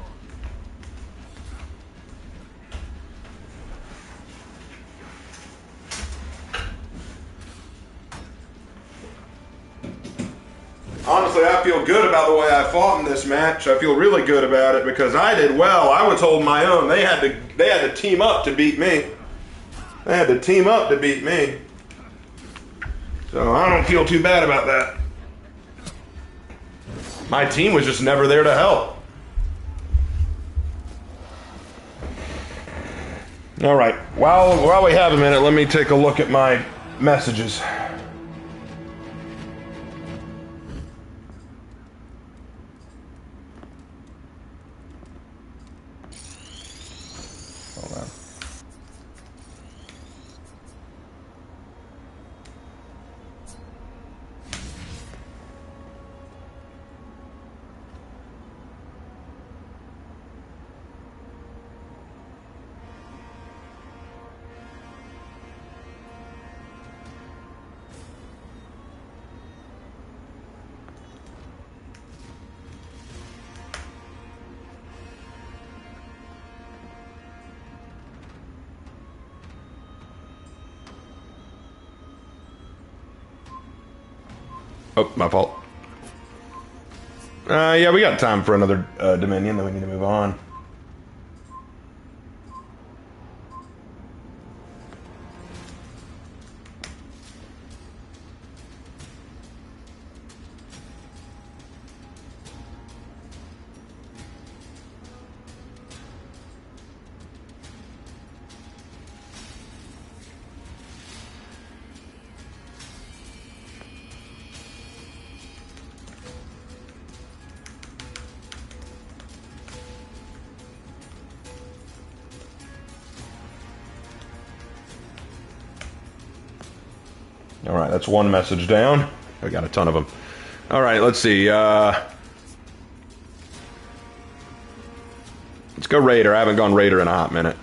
Honestly, I feel good about the way I fought in this match. I feel really good about it because I did well. I was holding my own. They had to team up to beat me. They had to team up to beat me. So I don't feel too bad about that. My team was just never there to help. All right. While we have a minute, let me take a look at my messages. Hold on. Oh, my fault. Yeah, we got time for another Dominion, then we need to move on. All right, that's one message down. We got a ton of them. All right, let's see. Let's go Raider. I haven't gone Raider in a hot minute.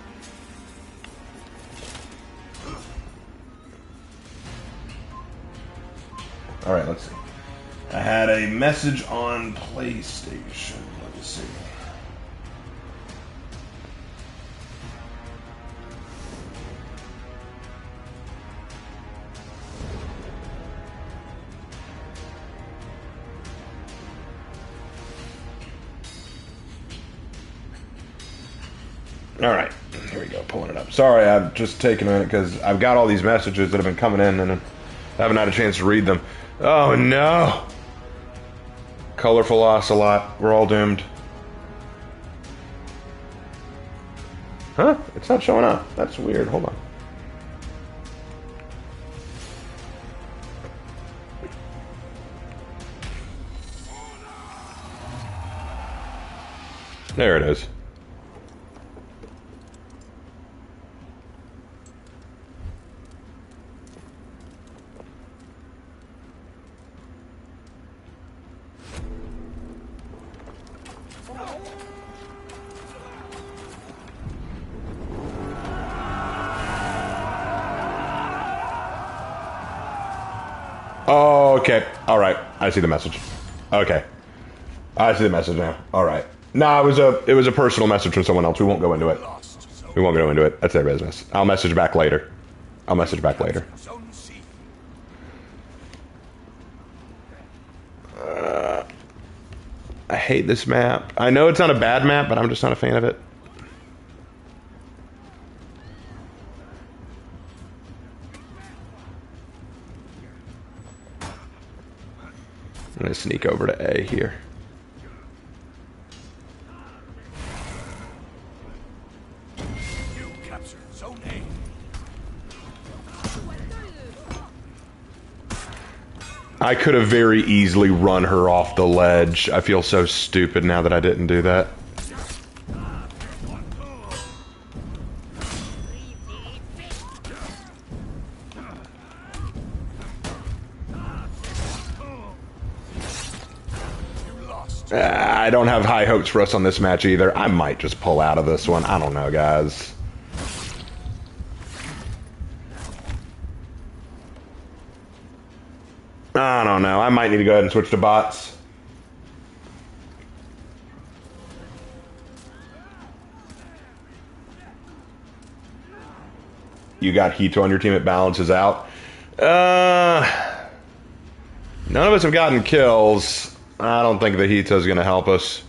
All right, let's see. I had a message on PlayStation. Let's see. All right, here we go, pulling it up. Sorry, I've just taken a minute because I've got all these messages that have been coming in and I haven't had a chance to read them. Oh no! Colorful Ocelot, we're all doomed. Huh? It's not showing up. That's weird. Hold on. There it is. Oh, okay. All right. I see the message. Okay. I see the message now. All right. No, it was a personal message from someone else. We won't go into it. We won't go into it. That's their business. I'll message back later. I'll message back later. Zone C. I hate this map. I know it's not a bad map, but I'm just not a fan of it. I'm gonna sneak over to A here. capture Zone A. I could have very easily run her off the ledge. I feel so stupid now that I didn't do that. I don't have high hopes for us on this match either. I might just pull out of this one. I don't know, guys. I don't know. I might need to go ahead and switch to bots. You got Hito on your team. It balances out. None of us have gotten kills. I don't think the Hito's going to help us.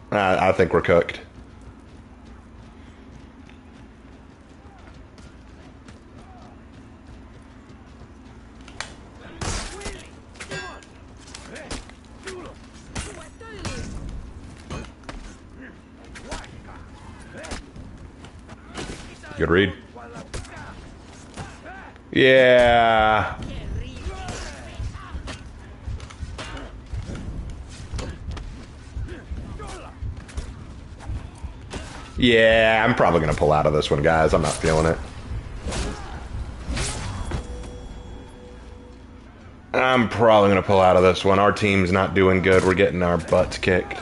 I think we're cooked. Good read. Yeah. Yeah, I'm probably going to pull out of this one, guys. I'm not feeling it. I'm probably going to pull out of this one. Our team's not doing good. We're getting our butts kicked.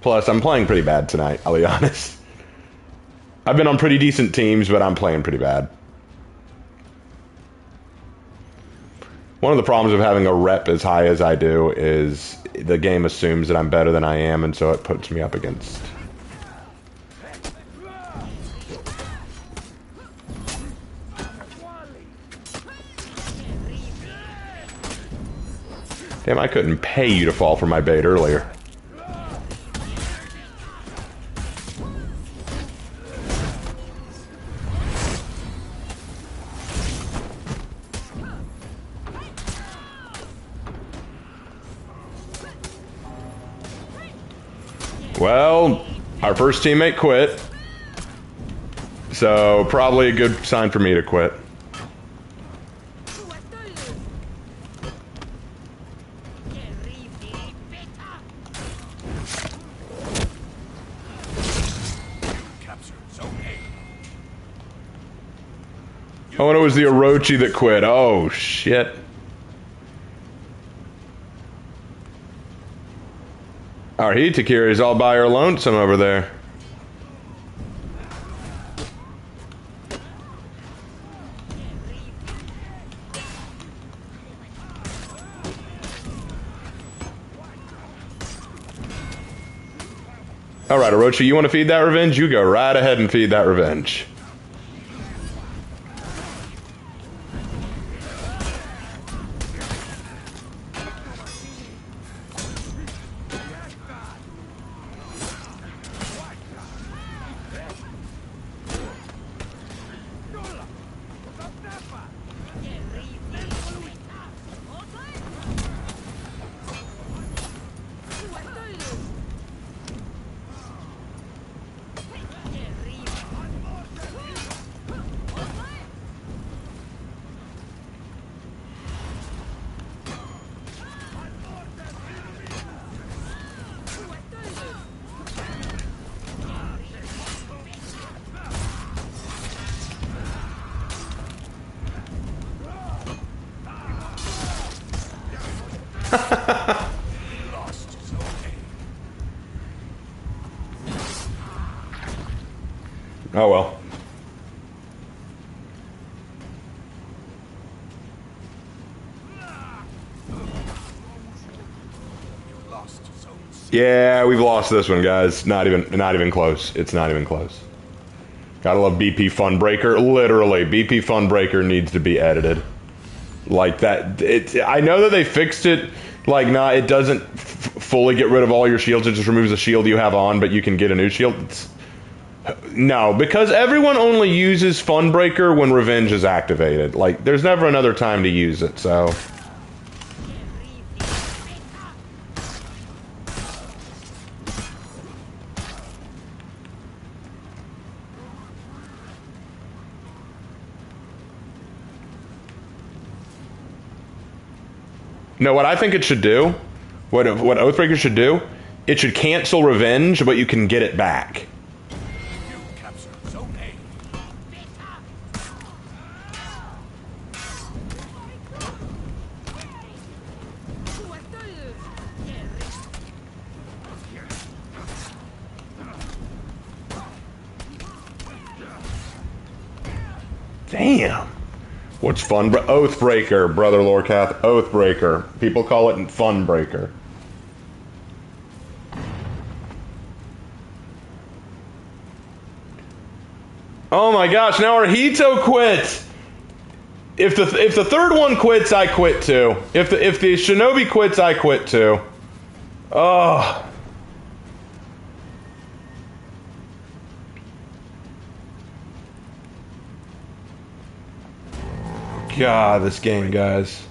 Plus, I'm playing pretty bad tonight, I'll be honest. I've been on pretty decent teams, but I'm playing pretty bad. One of the problems of having a rep as high as I do is the game assumes that I'm better than I am, and so it puts me up against... Damn, I couldn't pay you to fall for my bait earlier. Well, our first teammate quit, so probably a good sign for me to quit. Oh, and it was the Orochi that quit. Oh, shit. Our Hitakiri's all by her lonesome over there. All right, Orochi, you want to feed that revenge? You go right ahead and feed that revenge. Oh well. Yeah, we've lost this one, guys. Not even close. It's not even close. Gotta love BP Funbreaker. Literally, BP Funbreaker needs to be edited. Like that. I know that they fixed it. Like, it doesn't fully get rid of all your shields. It just removes the shield you have on, but you can get a new shield. No, because everyone only uses Funbreaker when Revenge is activated. Like, there's never another time to use it, so... No, what I think it should do, what Oathbreaker should do, it should cancel Revenge, but you can get it back. You capture Zone A. Damn. What's fun? Oathbreaker, Brother Lorcath. Oathbreaker. People call it Funbreaker. Oh my gosh! Now Arhito quit. If the third one quits, I quit too. If the Shinobi quits, I quit too. Oh. God, this game, guys.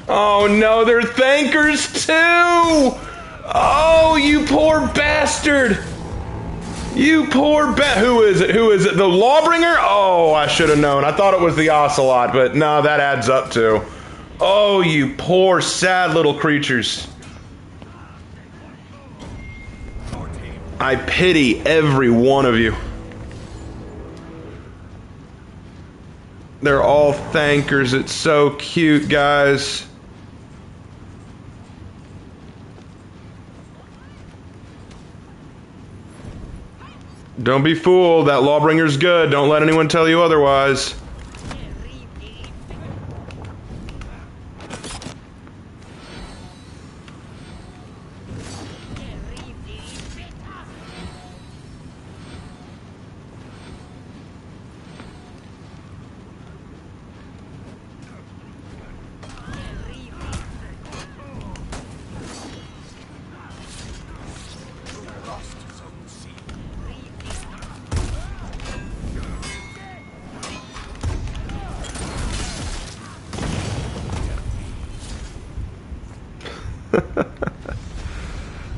Oh no, they're thankers too! Oh, you poor bastard! You poor who is it? Who is it? The Lawbringer? Oh, I should have known. I thought it was the Ocelot, but no, that adds up too. Oh, you poor, sad little creatures. I pity every one of you. They're all thankers. It's so cute, guys. Don't be fooled. That Lawbringer's good. Don't let anyone tell you otherwise.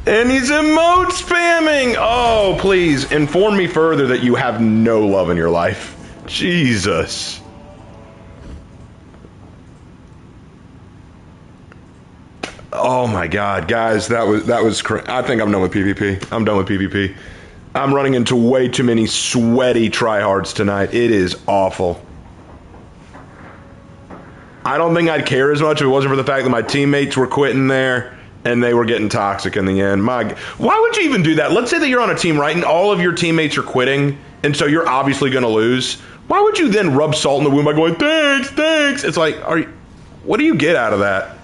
And he's emote spamming! Oh, please, inform me further that you have no love in your life. Jesus. Oh my god, guys, that was I think I'm done with PvP. I'm done with PvP. I'm running into way too many sweaty tryhards tonight. It is awful. I don't think I'd care as much if it wasn't for the fact that my teammates were quitting there. And they were getting toxic in the end. Why would you even do that? Let's say that you're on a team, right, and all of your teammates are quitting, and so you're obviously going to lose. Why would you then rub salt in the wound by going, thanks, thanks? It's like, what do you get out of that?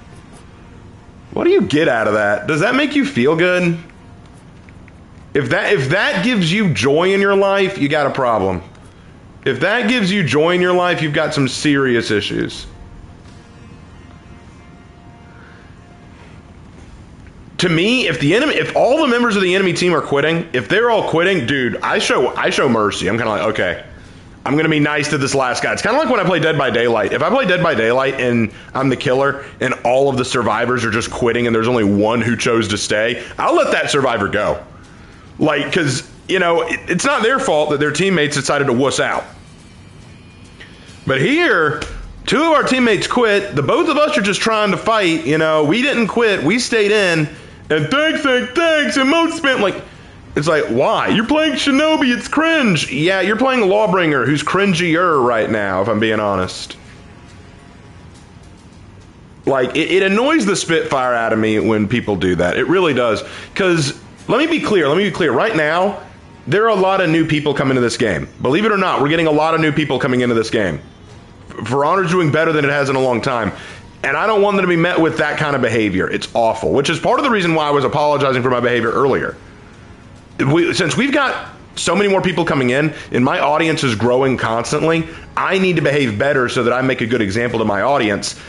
What do you get out of that? Does that make you feel good? If that gives you joy in your life, you got a problem. If that gives you joy in your life, you've got some serious issues. To me, if all the members of the enemy team are quitting, if they're all quitting, dude, I show mercy. I'm kind of like, okay, I'm gonna be nice to this last guy. It's kind of like when I play Dead by Daylight. If I play Dead by Daylight and I'm the killer and all of the survivors are just quitting and there's only one who chose to stay, I'll let that survivor go. Like, because, you know, it's not their fault that their teammates decided to wuss out. But here, two of our teammates quit. The both of us are just trying to fight. You know, we didn't quit. We stayed in. And thanks, emote spam. Like, it's like, why? You're playing Shinobi, it's cringe. Yeah, you're playing Lawbringer, who's cringier right now, if I'm being honest. Like, it annoys the spitfire out of me when people do that. It really does. Because, let me be clear. Right now, there are a lot of new people coming into this game. Believe it or not, we're getting a lot of new people coming into this game. For Honor's doing better than it has in a long time. And I don't want them to be met with that kind of behavior. It's awful, which is part of the reason why I was apologizing for my behavior earlier. Since we've got so many more people coming in, and my audience is growing constantly, I need to behave better so that I make a good example to my audience,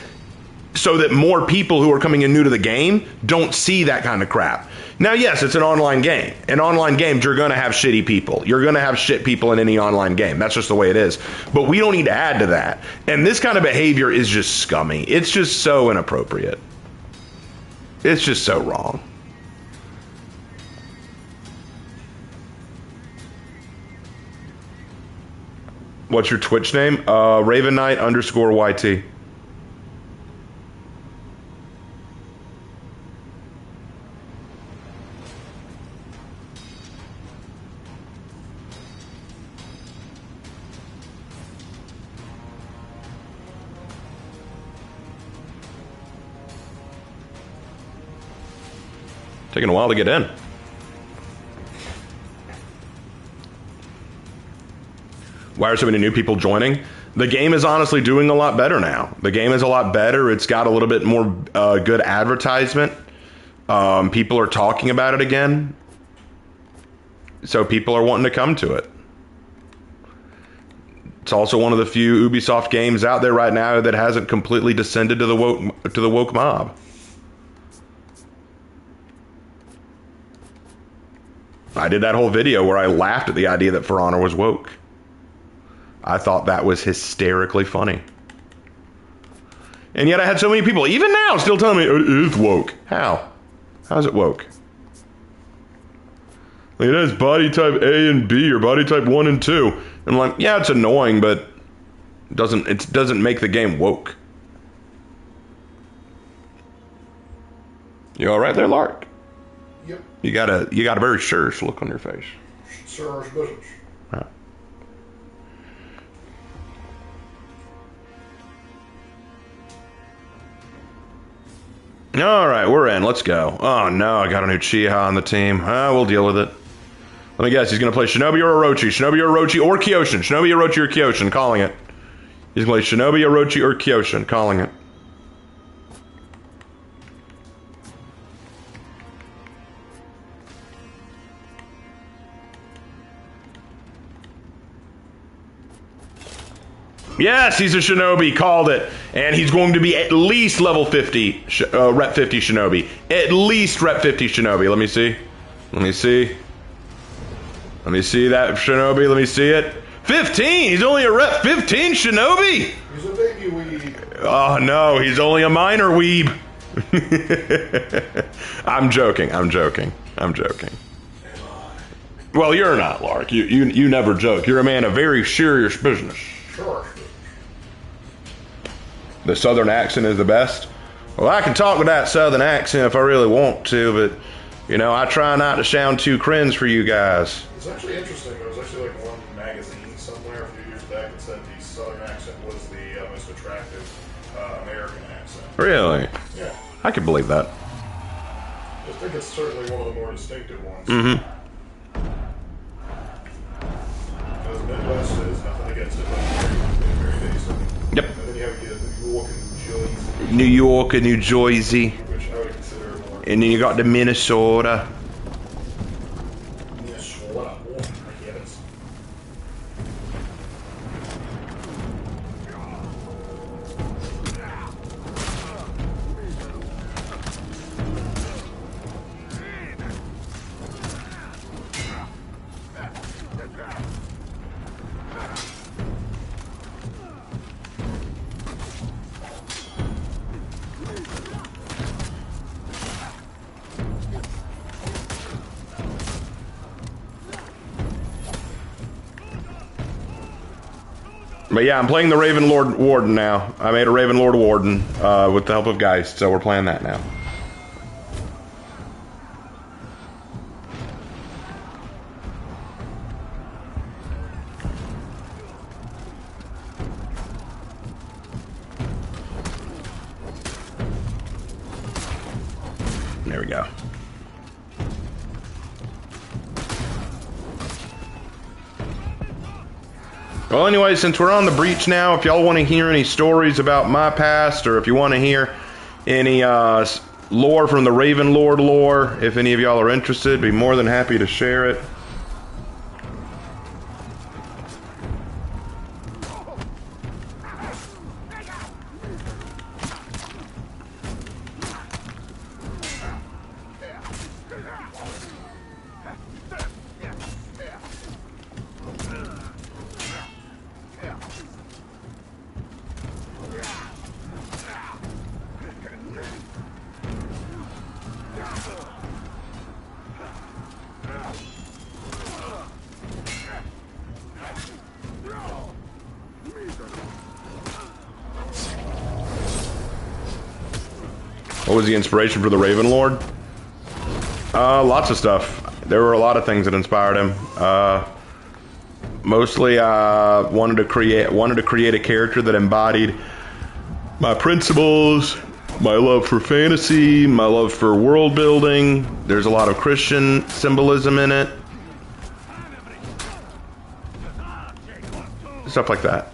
so that more people who are coming in new to the game don't see that kind of crap. Now, yes, it's an online game. In online games, you're going to have shitty people. You're going to have shit people in any online game. That's just the way it is. But we don't need to add to that. And this kind of behavior is just scummy. It's just so inappropriate. It's just so wrong. What's your Twitch name? Raven Knight _YT. Taking a while to get in. Why are so many new people joining? The game is honestly doing a lot better now. The game is a lot better. It's got a little bit more good advertisement. People are talking about it again. So people are wanting to come to it. It's also one of the few Ubisoft games out there right now that hasn't completely descended to the woke mob. I did that whole video where I laughed at the idea that For Honor was woke. I thought that was hysterically funny. And yet I had so many people, even now, still telling me it is woke. How? How's it woke? Like, it has body type A and B or body type 1 and 2. And I'm like, yeah, it's annoying, but it doesn't make the game woke. You all right there, Lark? Yep. You got a very serious look on your face. Serious business. Huh. All right, we're in. Let's go. Oh no, I got a new Chiha on the team. We'll deal with it. Let me guess. He's gonna play Shinobi or Orochi. Shinobi or Orochi or Kyoshin. Shinobi, Orochi, or Kyoshin. Calling it. He's gonna play Shinobi, Orochi, or Kyoshin. Calling it. Yes, he's a Shinobi. Called it. And he's going to be at least level 50, rep 50 Shinobi. At least rep 50 Shinobi. Let me see. Let me see. Let me see that Shinobi. Let me see it. 15! He's only a rep 15 Shinobi! He's a baby weeb. Oh no, he's only a minor weeb. I'm joking. I'm joking. I'm joking. Well, you're not, Lark. You never joke. You're a man of very serious business. Sure. The southern accent is the best. Well, I can talk with that southern accent if I really want to, but, you know, I try not to sound too cringe for you guys. It's actually interesting. There was actually like one magazine somewhere a few years back that said the southern accent was the most attractive American accent. Really? Yeah. I could believe that. I think it's certainly one of the more distinctive ones. Mm-hmm. Because the Midwest is nothing against it, but it's very basic. Yep. And then you have New York and New Jersey, New York and New Jersey. which I would consider more. And then you got the Minnesota. Minnesota. Oh, I get it. But yeah, I'm playing the Raven Lord Warden now. I made a Raven Lord Warden with the help of Geist, so we're playing that now. There we go. Well, anyway, since we're on the breach now, if y'all want to hear any stories about my past, or if you want to hear any lore from the Raven Lord lore, if any of y'all are interested, be more than happy to share it. What was the inspiration for the Raven Lord? Lots of stuff. There were a lot of things that inspired him. Mostly, wanted to create a character that embodied my principles, my love for fantasy, my love for world building. There's a lot of Christian symbolism in it. Stuff like that.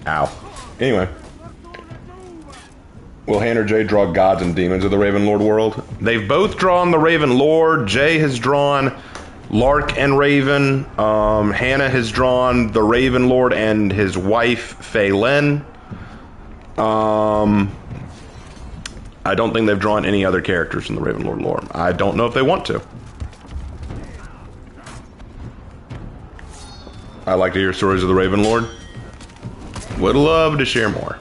Ow. Anyway. Will Hannah or Jay draw gods and demons of the Raven Lord world? They've both drawn the Raven Lord. Jay has drawn Lark and Raven. Hannah has drawn the Raven Lord and his wife, Phelan. I don't think they've drawn any other characters from the Raven Lord lore. I don't know if they want to. I like to hear stories of the Raven Lord. Would love to share more.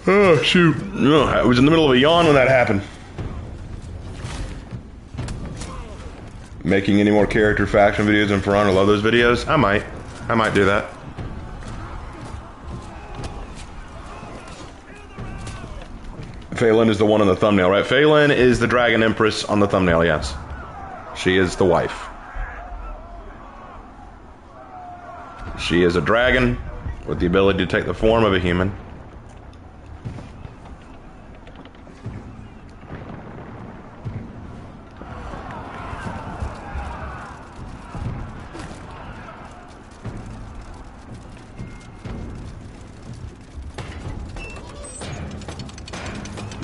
Oh, shoot. I was in the middle of a yawn when that happened. Making any more character faction videos in For Honor? Love those videos. I might do that. Phelan is the one on the thumbnail, right? Phelan is the Dragon Empress on the thumbnail, yes. She is the wife. She is a dragon with the ability to take the form of a human.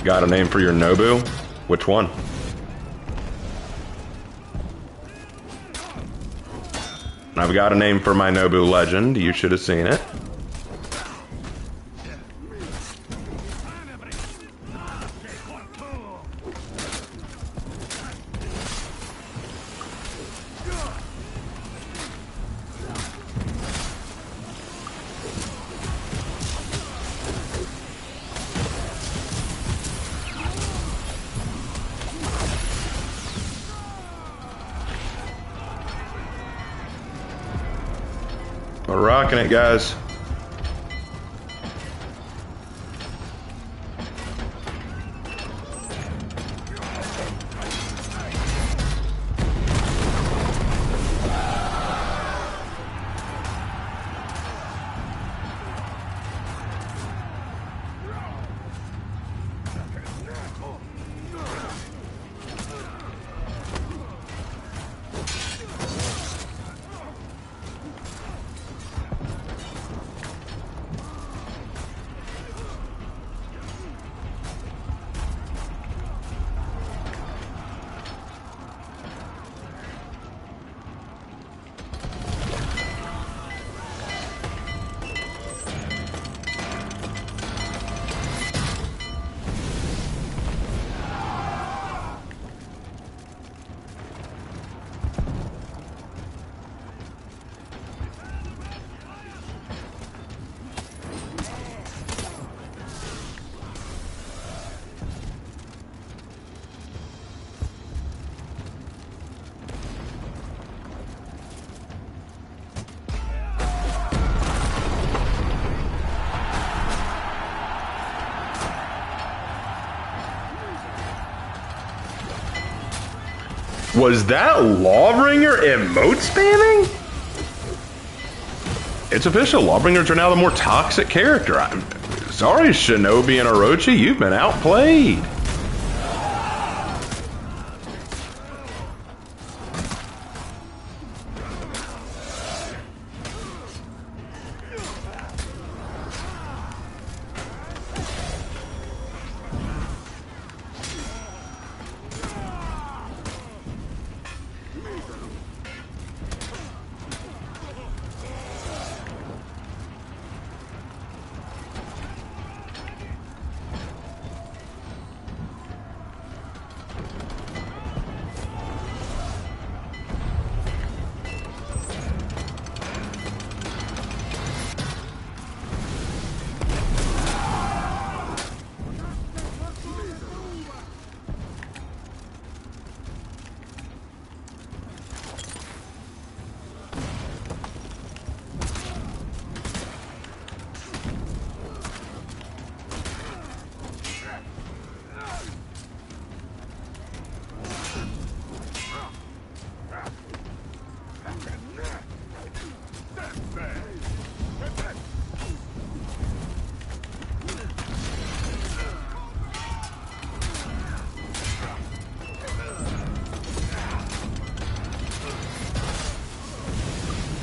Got a name for your Nobu? Which one? I've got a name for my Nobu legend. You should have seen it. We're rocking it, guys. Was that Lawbringer emote spamming? It's official. Lawbringers are now the more toxic character. I'm sorry, Shinobi and Orochi, you've been outplayed.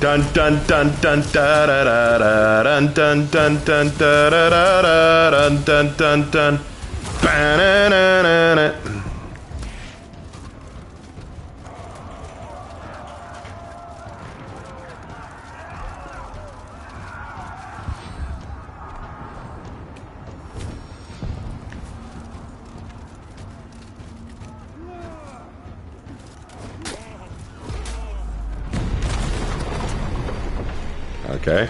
Dun dun dun dun da da da da dun dun dun dun da da da da dun dun dun dun ba-na-na-na-na. Okay.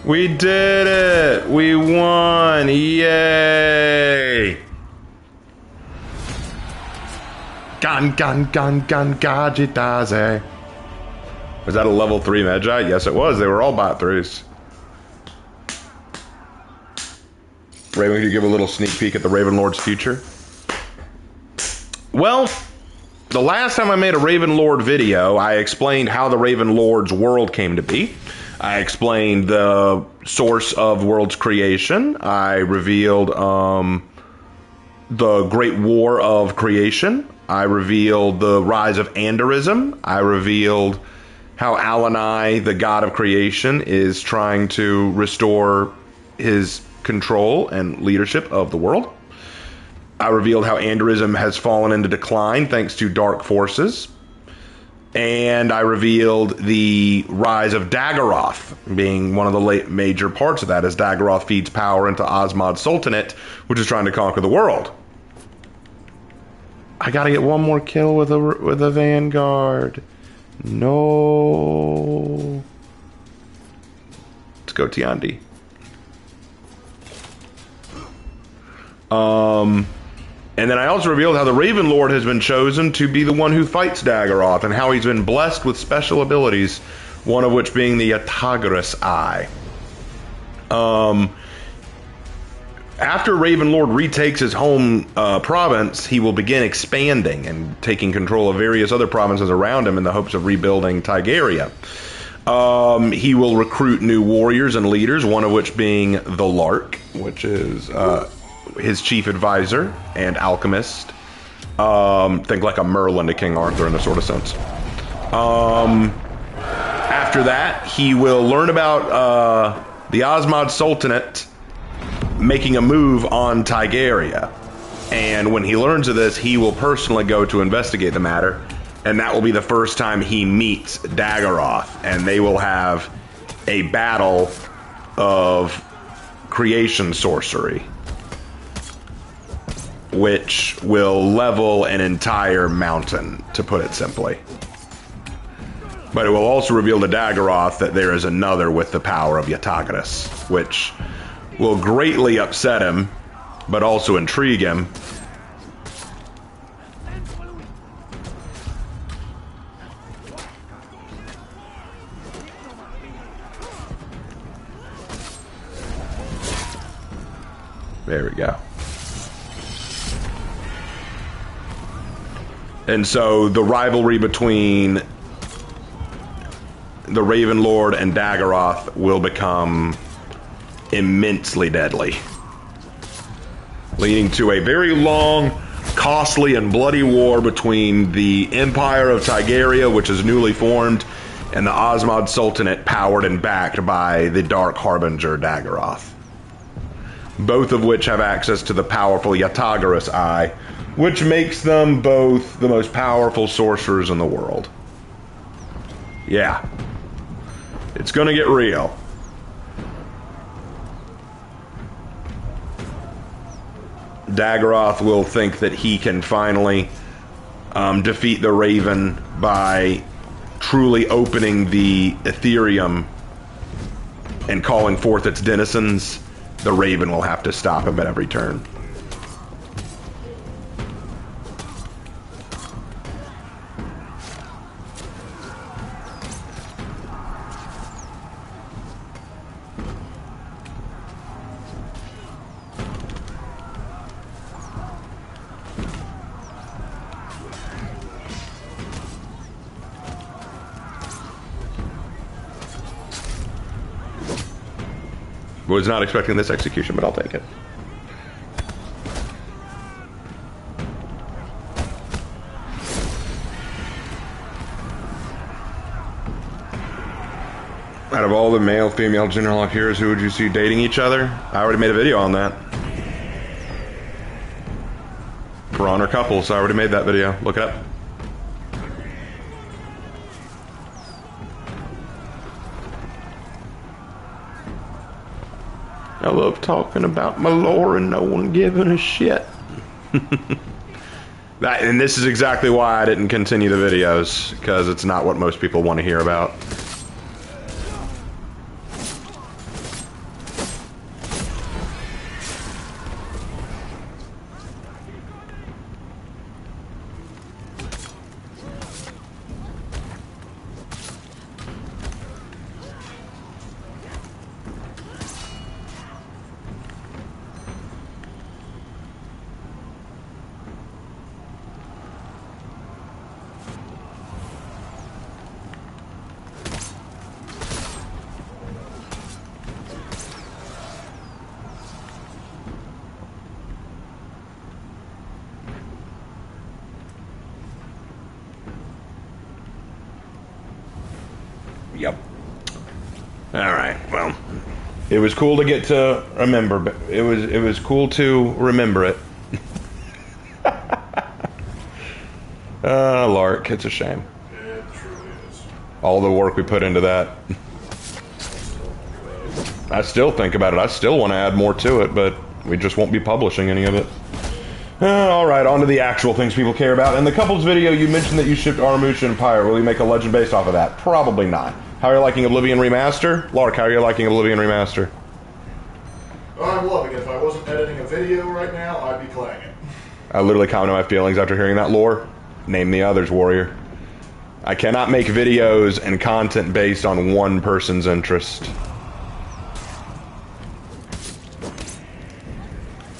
We did it! We won! Yay! Gan Gajitaze. Was that a level 3 Medjay? Yes, it was. They were all bot 3s. Raven, could you give a little sneak peek at the Raven Lord's future? Well, the last time I made a Raven Lord video, I explained how the Raven Lord's world came to be. I explained the source of world's creation. I revealed the Great War of Creation. I revealed the rise of Andorism. I revealed how Alanai, the god of creation, is trying to restore his control and leadership of the world. I revealed how Andorism has fallen into decline thanks to dark forces. And I revealed the rise of Daggeroth, being one of the major parts of that, as Daggeroth feeds power into Osmod Sultanate, which is trying to conquer the world. I gotta get one more kill with a Vanguard. No. Let's go Tiandi. And then I also revealed how the Raven Lord has been chosen to be the one who fights Daggeroth, and how he's been blessed with special abilities, one of which being the Yatagara's Eye. After Raven Lord retakes his home province, he will begin expanding and taking control of various other provinces around him in the hopes of rebuilding Tigeria. He will recruit new warriors and leaders, one of which being the Lark, which is his chief advisor and alchemist. Think like a Merlin to King Arthur in a sort of sense. After that, he will learn about the Osmod Sultanate making a move on Tigeria. And when he learns of this, he will personally go to investigate the matter and that will be the first time he meets Daggeroth, and they will have a battle of creation sorcery, which will level an entire mountain, to put it simply. But it will also reveal to Daggeroth that there is another with the power of Yatagoras, which will greatly upset him, but also intrigue him. There we go. And so the rivalry between the Raven Lord and Daggeroth will become immensely deadly, leading to a very long, costly, and bloody war between the Empire of Tigeria, which is newly formed, and the Osmod Sultanate, powered and backed by the Dark Harbinger Daggeroth. Both of which have access to the powerful Yatagoras Eye, which makes them both the most powerful sorcerers in the world. Yeah. It's gonna get real. Daggeroth will think that he can finally defeat the Raven by truly opening the Ethereum and calling forth its denizens. The Raven will have to stop him at every turn. Was not expecting this execution, but I'll take it. Out of all the male, female Genderlock heroes, who would you see dating each other? I already made a video on that. For Honor Couples, I already made that video. Look it up. I love talking about my lore and no one giving a shit. And this is exactly why I didn't continue the videos, because it's not what most people want to hear about. Yep. All right. Well, it was cool to get to remember, but it was cool to remember it. Lark, it's a shame. It truly is. All the work we put into that. I still think about it. I still want to add more to it, but we just won't be publishing any of it. Alright, on to the actual things people care about. In the couples video, you mentioned that you shipped Aramusha and Pyre. Will you make a legend based off of that? Probably not. How are you liking Oblivion Remaster? Lark, how are you liking Oblivion Remaster? I'm loving it. If I wasn't editing a video right now, I'd be playing it. I literally commented my feelings after hearing that lore. Name the others, warrior. I cannot make videos and content based on one person's interest.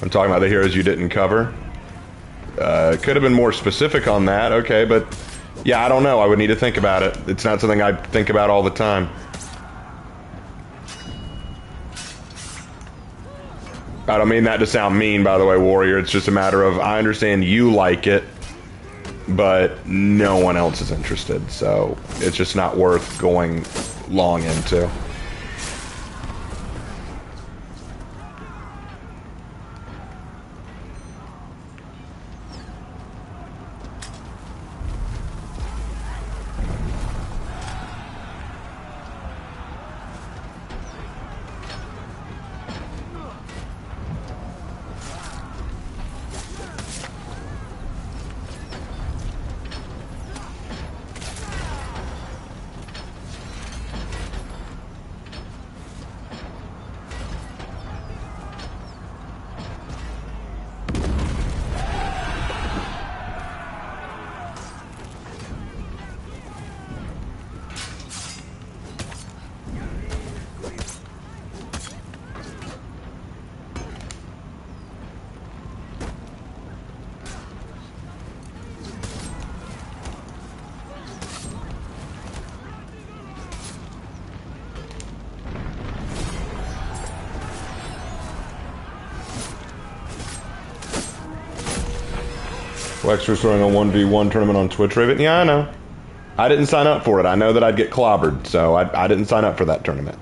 I'm talking about the heroes you didn't cover. Could have been more specific on that, okay, but yeah, I don't know. I would need to think about it. It's not something I think about all the time. I don't mean that to sound mean, by the way, warrior. It's just a matter of, I understand you like it, but no one else is interested, so it's just not worth going long into. Wexter's throwing a 1v1 tournament on Twitch, Raven. Yeah, I know. I didn't sign up for it. I know that I'd get clobbered, so I didn't sign up for that tournament.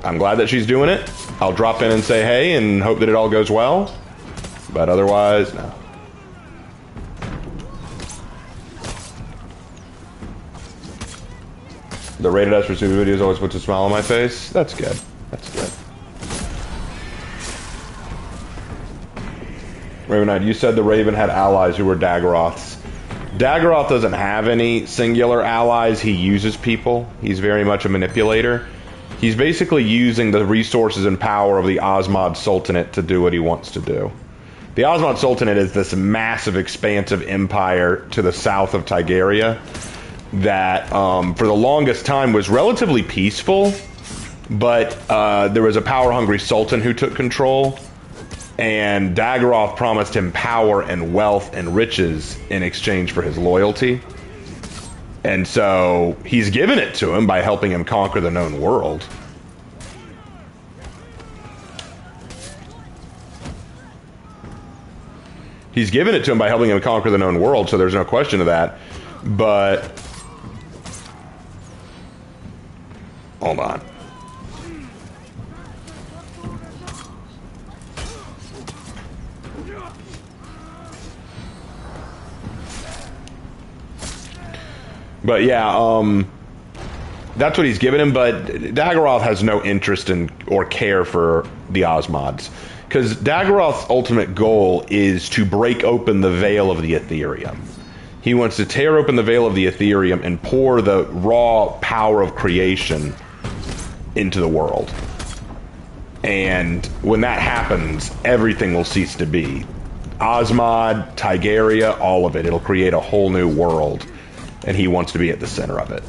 I'm glad that she's doing it. I'll drop in and say hey and hope that it all goes well. But otherwise, no. The Rated S for Super videos always puts a smile on my face. That's good. That's good. Raven Knight, you said the Raven had allies who were Daggeroths. Daggeroth doesn't have any singular allies. He uses people. He's very much a manipulator. He's basically using the resources and power of the Osmod Sultanate to do what he wants to do. The Osmod Sultanate is this massive, expansive empire to the south of Tigeria that, for the longest time, was relatively peaceful, but there was a power-hungry sultan who took control, and Daggeroth promised him power and wealth and riches in exchange for his loyalty. And so he's given it to him by helping him conquer the known world. He's given it to him by helping him conquer the known world, so there's no question of that. But hold on. But yeah, that's what he's given him, but Daggeroth has no interest in or care for the Osmods. Because Daggeroth's ultimate goal is to break open the veil of the Ethereum. He wants to tear open the veil of the Ethereum and pour the raw power of creation into the world. And when that happens, everything will cease to be. Osmod, Tigeria, all of it. It'll create a whole new world. And he wants to be at the center of it.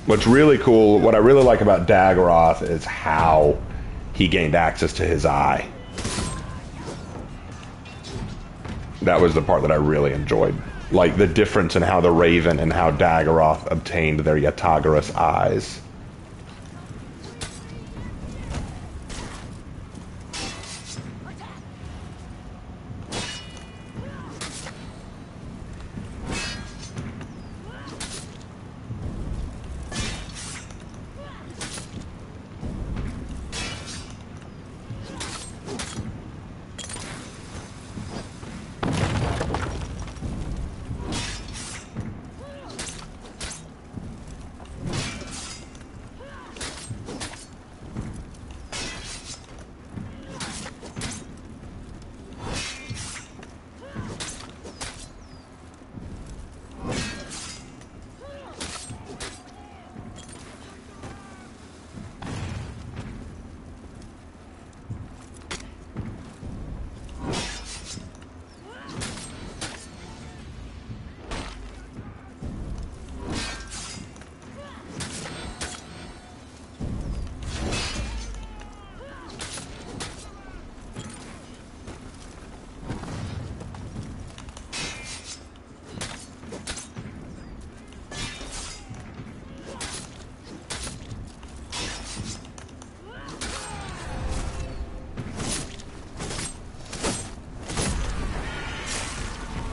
What's really cool, what I really like about Daggeroth is how he gained access to his eye. That was the part that I really enjoyed. Like the difference in how the Raven and how Daggeroth obtained their Yatagara's eyes.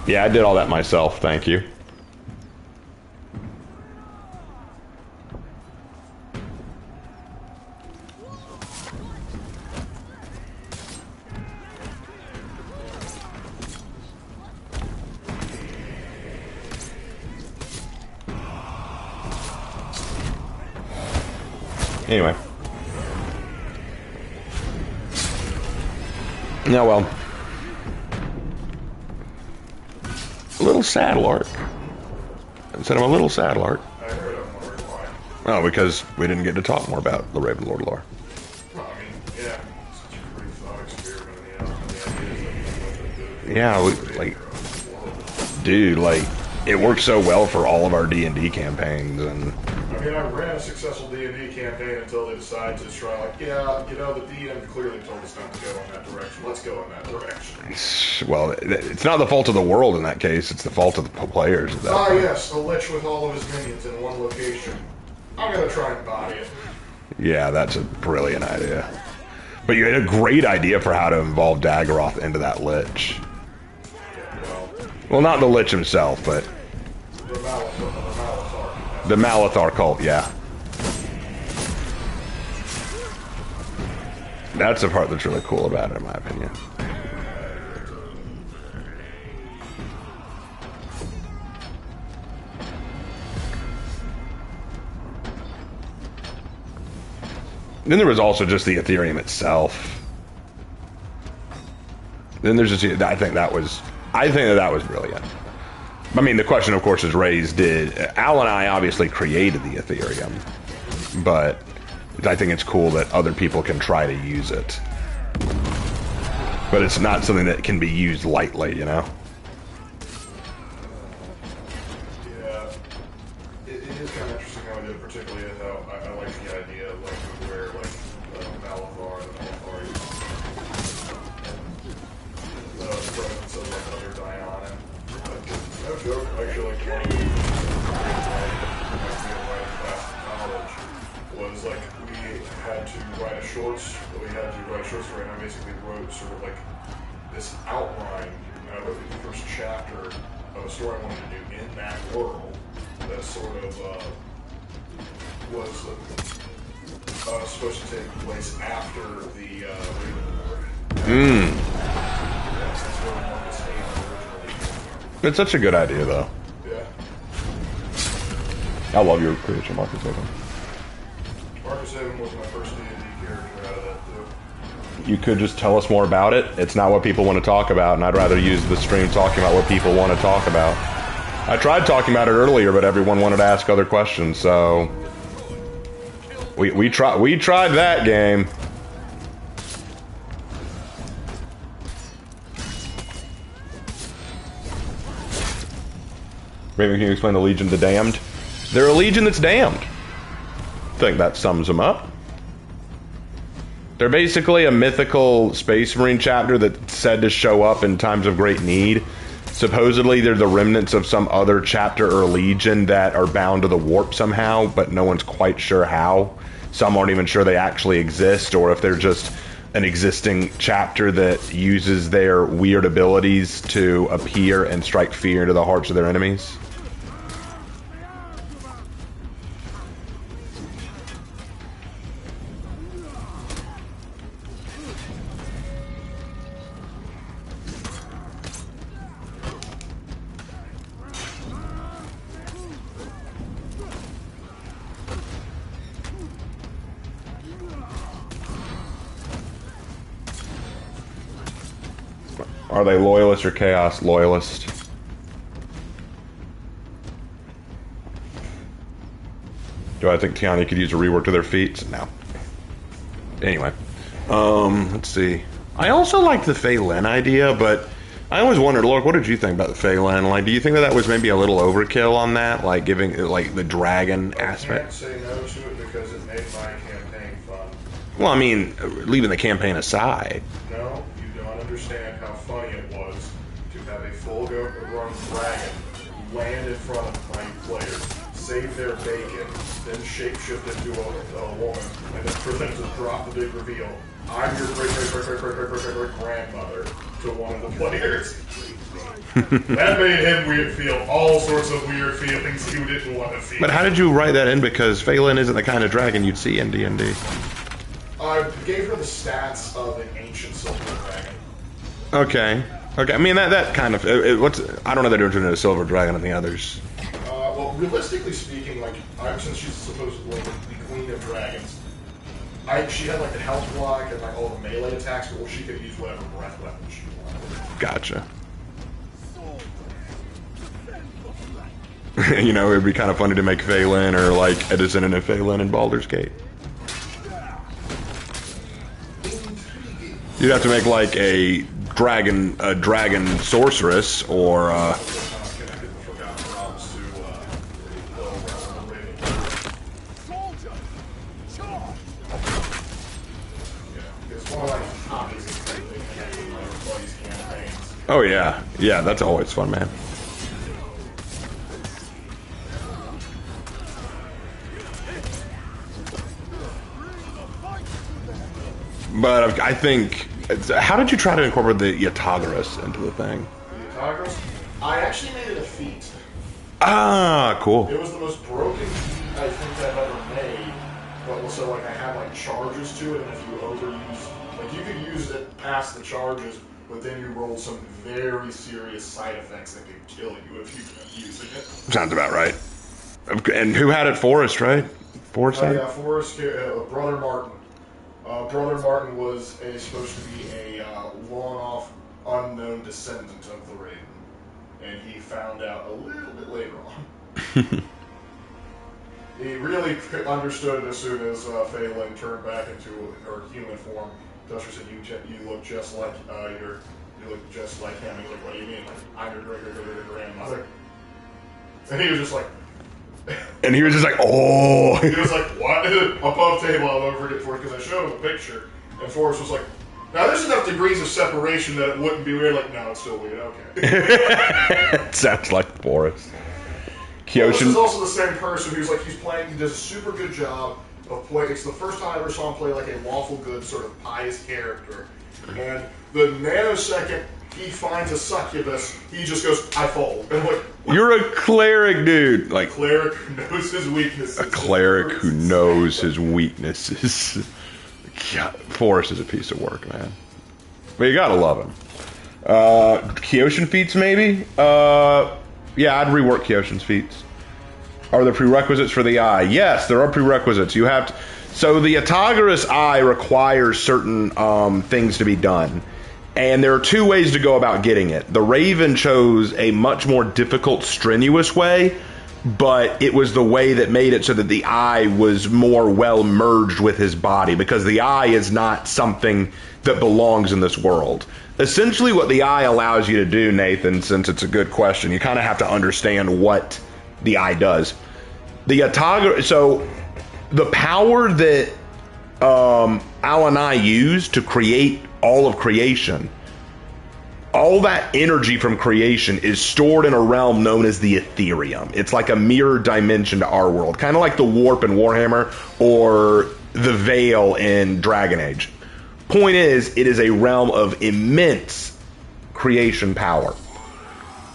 Yeah, I did all that myself, thank you. Anyway. No, well. A little saddle art. Instead of a little saddle art. I heard I'm wondering why. Oh, because we didn't get to talk more about the Raven Lord lore. Well, I mean, yeah, such a brief thought experiment, you know, and the idea is that Yeah, dude, like, it worked so well for all of our D&D campaigns, and I mean, mean, I ran a successful D&D campaign until they decided to try, like, yeah, you know, the DM clearly told us not to go in that direction. Let's go in that direction. Well, it's not the fault of the world in that case. It's the fault of the players. At that point. Yes, a lich with all of his minions in one location. I'm gonna try and body it. Yeah, that's a brilliant idea. But you had a great idea for how to involve Daggeroth into that lich. Well, not the lich himself, but the Malithar cult, yeah. That's the part that's really cool about it, in my opinion. Then there was also just the Ethereum itself. Then there's just, I think that was brilliant. I mean, the question, of course, is raised, did Al and I obviously created the Ethereum, but I think it's cool that other people can try to use it. But it's not something that can be used lightly, you know? Yeah. It is kind of interesting how we did it, particularly how I like the idea of, like, where, like, Malithar and Malithar and the presence of, like, other Diana. No joke, actually, like, one of the class in college was, like, we had to write a short story, and I basically wrote sort of, like, this outline, I wrote the first chapter of a story I wanted to do in that world that sort of was supposed to take place after the Raven War. Yes, that's where Marcus Haven originally came from. It's such a good idea, though. Yeah. I love your creation, Marcus Haven. Marcus Haven was my first D&D character out of that, too. You could just tell us more about it. It's not what people want to talk about, and I'd rather use the stream talking about what people want to talk about. I tried talking about it earlier, but everyone wanted to ask other questions, so we tried that game. Maybe can you explain the Legion of the Damned? They're a legion that's damned. I think that sums them up. They're basically a mythical Space Marine chapter that's said to show up in times of great need. Supposedly, they're the remnants of some other chapter or legion that are bound to the warp somehow, but no one's quite sure how. Some aren't even sure they actually exist, or if they're just an existing chapter that uses their weird abilities to appear and strike fear into the hearts of their enemies. Are they loyalist or chaos loyalist? Do I think Tiani could use a rework to their feet? No. Anyway, let's see. I also like the Phelan idea, but I always wondered, Lord, what did you think about the Phelan? Like, do you think that that was maybe a little overkill on that, like giving like the dragon aspect? I can't say no to it because it made my campaign fun. Well, I mean, leaving the campaign aside. No, you don't understand how funny it was to have a full-grown dragon land in front of my players, save their bacon, then shapeshift into a woman, and then for them to drop the big reveal. I'm your great-great-great-great-great-great-grandmother to one of the players. That made him feel all sorts of weird feelings you didn't want to feel. But how did you write that in? Because Phelan isn't the kind of dragon you'd see in D&D. I gave her the stats of an ancient silver dragon. Okay. Okay. I mean, that kind of... I don't know the difference between a silver dragon and the others. Well, realistically speaking, like, since she's supposedly the queen of dragons, she had, like, the health block and, like, all the melee attacks, but she could use whatever breath weapon she wanted. Gotcha. You know, it'd be kind of funny to make Phelan or, like, Edison and a Phelan in Baldur's Gate. You'd have to make, like, a dragon sorceress, or, Oh yeah, yeah. That's always fun, man. But I think, how did you try to incorporate the Yatagoras into the thing? The Yatagoras? I actually made it a feat. Ah, cool. It was the most broken feat I think I've ever made. But also, like, I had, like, charges to it, and if you overuse... Like, you could use it past the charges, but then you rolled some very serious side effects that could kill you if you kept using it. Sounds about right. And who had it? Forrest, right? Forrest had it? Yeah, Forrest, Brother Martin. Brother Martin was supposed to be a long-off, unknown descendant of the Raven. And he found out a little bit later on. He really understood it as soon as Phelan turned back into her human form. Dusher said, "You look just like you look just like him." He's like, "What do you mean? Like, I'm your grandmother?" And he was just like, And he was just like, oh. he was like, "What?" Above table, I'll never forget Forrest because I showed him a picture, and Forrest was like, "Now there's enough degrees of separation that it wouldn't be weird." Like, no, it's still weird. Okay. Sounds like Forrest. Well, this Kyoshin. is also the same person who's like, he's playing, he does a super good job of playing. It's the first time I ever saw him play like a lawful good, sort of pious character. And the nanosecond he finds a succubus, he just goes, "I fold." And I'm like, what? You're a cleric, dude. Like, Cleric who knows his weaknesses. a cleric who knows his weaknesses. God, Forrest is a piece of work, man. But you gotta love him. Kyoshin feats, maybe? Yeah, I'd rework Kyoshin's feats. Are there prerequisites for the eye? Yes, there are prerequisites. You have to... So the Yatagoras eye requires certain things to be done. And there are two ways to go about getting it. The Raven chose a much more difficult, strenuous way, but it was the way that made it so that the eye was more well merged with his body, because the eye is not something that belongs in this world. Essentially what the eye allows you to do, Nathan, since it's a good question, you kind of have to understand what the eye does. The Yatagara, so the power that Alanai used to create all of creation, all that energy from creation is stored in a realm known as the Ethereum. It's like a mirror dimension to our world, kind of like the Warp in Warhammer or the Veil in Dragon Age. Point is, it is a realm of immense creation power.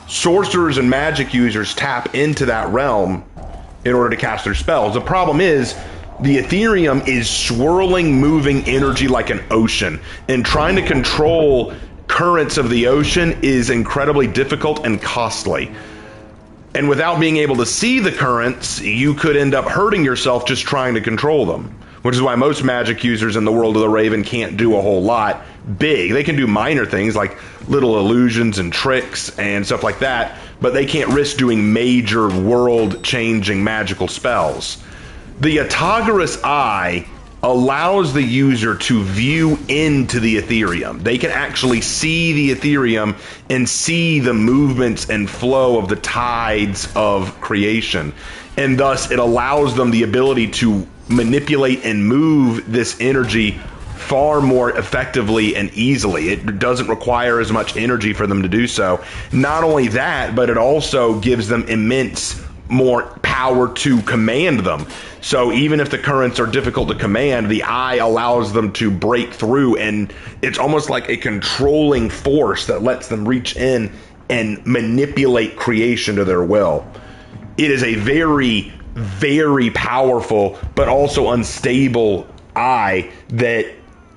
Sorcerers and magic users tap into that realm in order to cast their spells. The problem is, the Ethereum is swirling, moving energy like an ocean, and trying to control currents of the ocean is incredibly difficult and costly. And without being able to see the currents, you could end up hurting yourself just trying to control them. Which is why most magic users in the world of the Raven can't do a whole lot big. They can do minor things like little illusions and tricks and stuff like that, but they can't risk doing major world-changing magical spells. The Yatagara's eye allows the user to view into the Ethereum. They can actually see the Ethereum and see the movements and flow of the tides of creation. And thus it allows them the ability to manipulate and move this energy far more effectively and easily. It doesn't require as much energy for them to do so. Not only that, but it also gives them immense more power to command them. So even if the currents are difficult to command, the eye allows them to break through, and it's almost like a controlling force that lets them reach in and manipulate creation to their will. It is a very, very powerful but also unstable eye that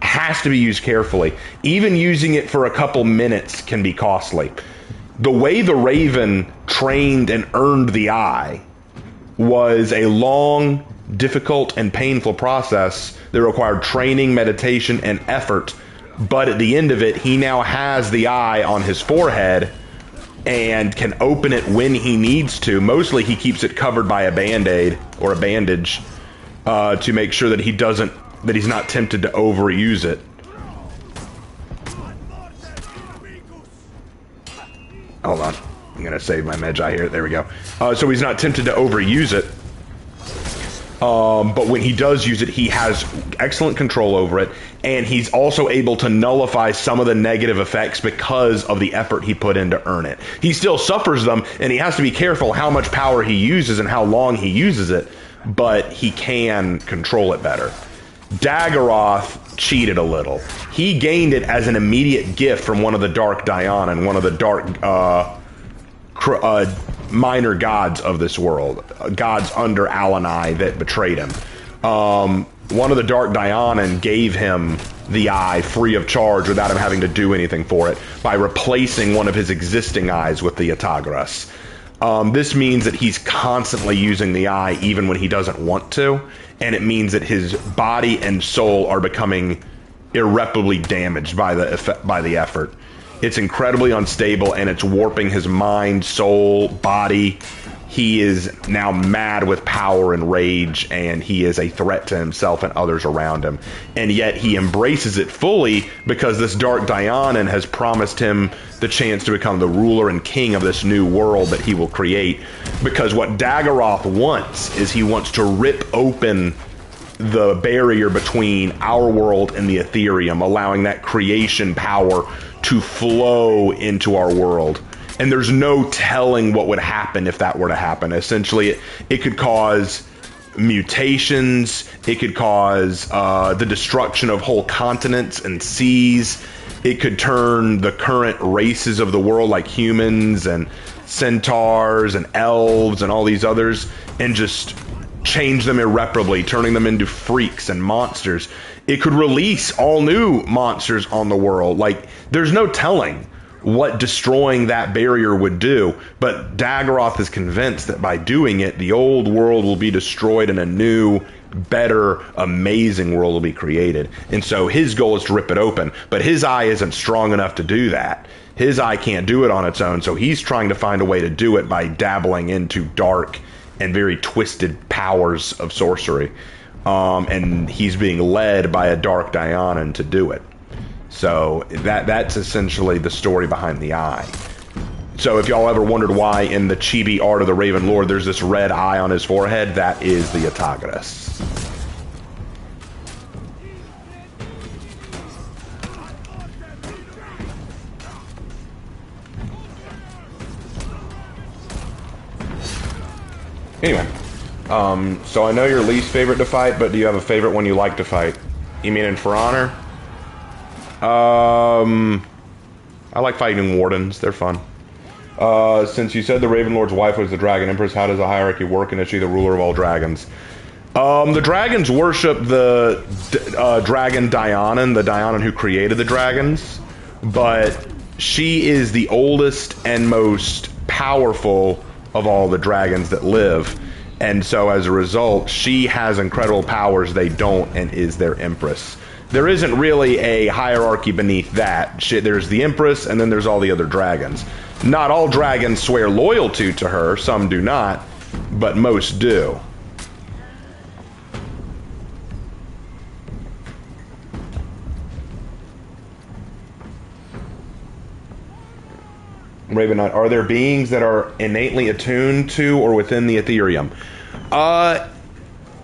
has to be used carefully. Even using it for a couple minutes can be costly. The way the Raven trained and earned the eye was a long, difficult, and painful process that required training, meditation, and effort. But at the end of it, he now has the eye on his forehead and can open it when he needs to. Mostly he keeps it covered by a band-aid or a bandage to make sure that he's not tempted to overuse it. Hold on. I'm going to save my Magi here. There we go. So he's not tempted to overuse it. But when he does use it, he has excellent control over it. and he's also able to nullify some of the negative effects because of the effort he put in to earn it. He still suffers them, and he has to be careful how much power he uses and how long he uses it, but he can control it better. Daggeroth cheated a little. He gained it as an immediate gift from one of the Dark Dionin, one of the dark minor gods of this world, gods under Alanai that betrayed him. One of the Dark Dionin gave him the eye free of charge without him having to do anything for it by replacing one of his existing eyes with the Yatagras. This means that he's constantly using the eye even when he doesn't want to, and it means that his body and soul are becoming irreparably damaged by the effort. It's incredibly unstable, and it's warping his mind, soul, body. He is now mad with power and rage, and he is a threat to himself and others around him. And yet he embraces it fully because this Dark Dionin has promised him the chance to become the ruler and king of this new world that he will create. Because what Daggeroth wants is he wants to rip open the barrier between our world and the Ethereum, allowing that creation power to flow into our world. And there's no telling what would happen if that were to happen. Essentially, it could cause mutations. It could cause the destruction of whole continents and seas. It could turn the current races of the world, like humans and centaurs and elves and all these others, and just change them irreparably, turning them into freaks and monsters. It could release all new monsters on the world. Like, there's no telling what destroying that barrier would do, but Daggeroth is convinced that by doing it, the old world will be destroyed and a new, better, amazing world will be created. And so his goal is to rip it open, but his eye isn't strong enough to do that. His eye can't do it on its own, so he's trying to find a way to do it by dabbling into dark and very twisted powers of sorcery. And he's being led by a Dark Dionin to do it. So that's essentially the story behind the eye. So if y'all ever wondered why in the Chibi art of the Raven Lord there's this red eye on his forehead, that is the Yatagras. Anyway, so I know your least favorite to fight, but do you have a favorite one you like to fight? You mean in For Honor? I like fighting wardens. They're fun. Since you said the Raven Lord's wife was the Dragon Empress, how does the hierarchy work, and is she the ruler of all dragons? The dragons worship the dragon Dionin, the Dionin who created the dragons, but she is the oldest and most powerful of all the dragons that live. And so as a result, she has incredible powers they don't, and is their empress. There isn't really a hierarchy beneath that. There's the Empress, and then there's all the other dragons. Not all dragons swear loyalty to her, some do not, but most do. Raven Knight, are there beings that are innately attuned to or within the Ethereum?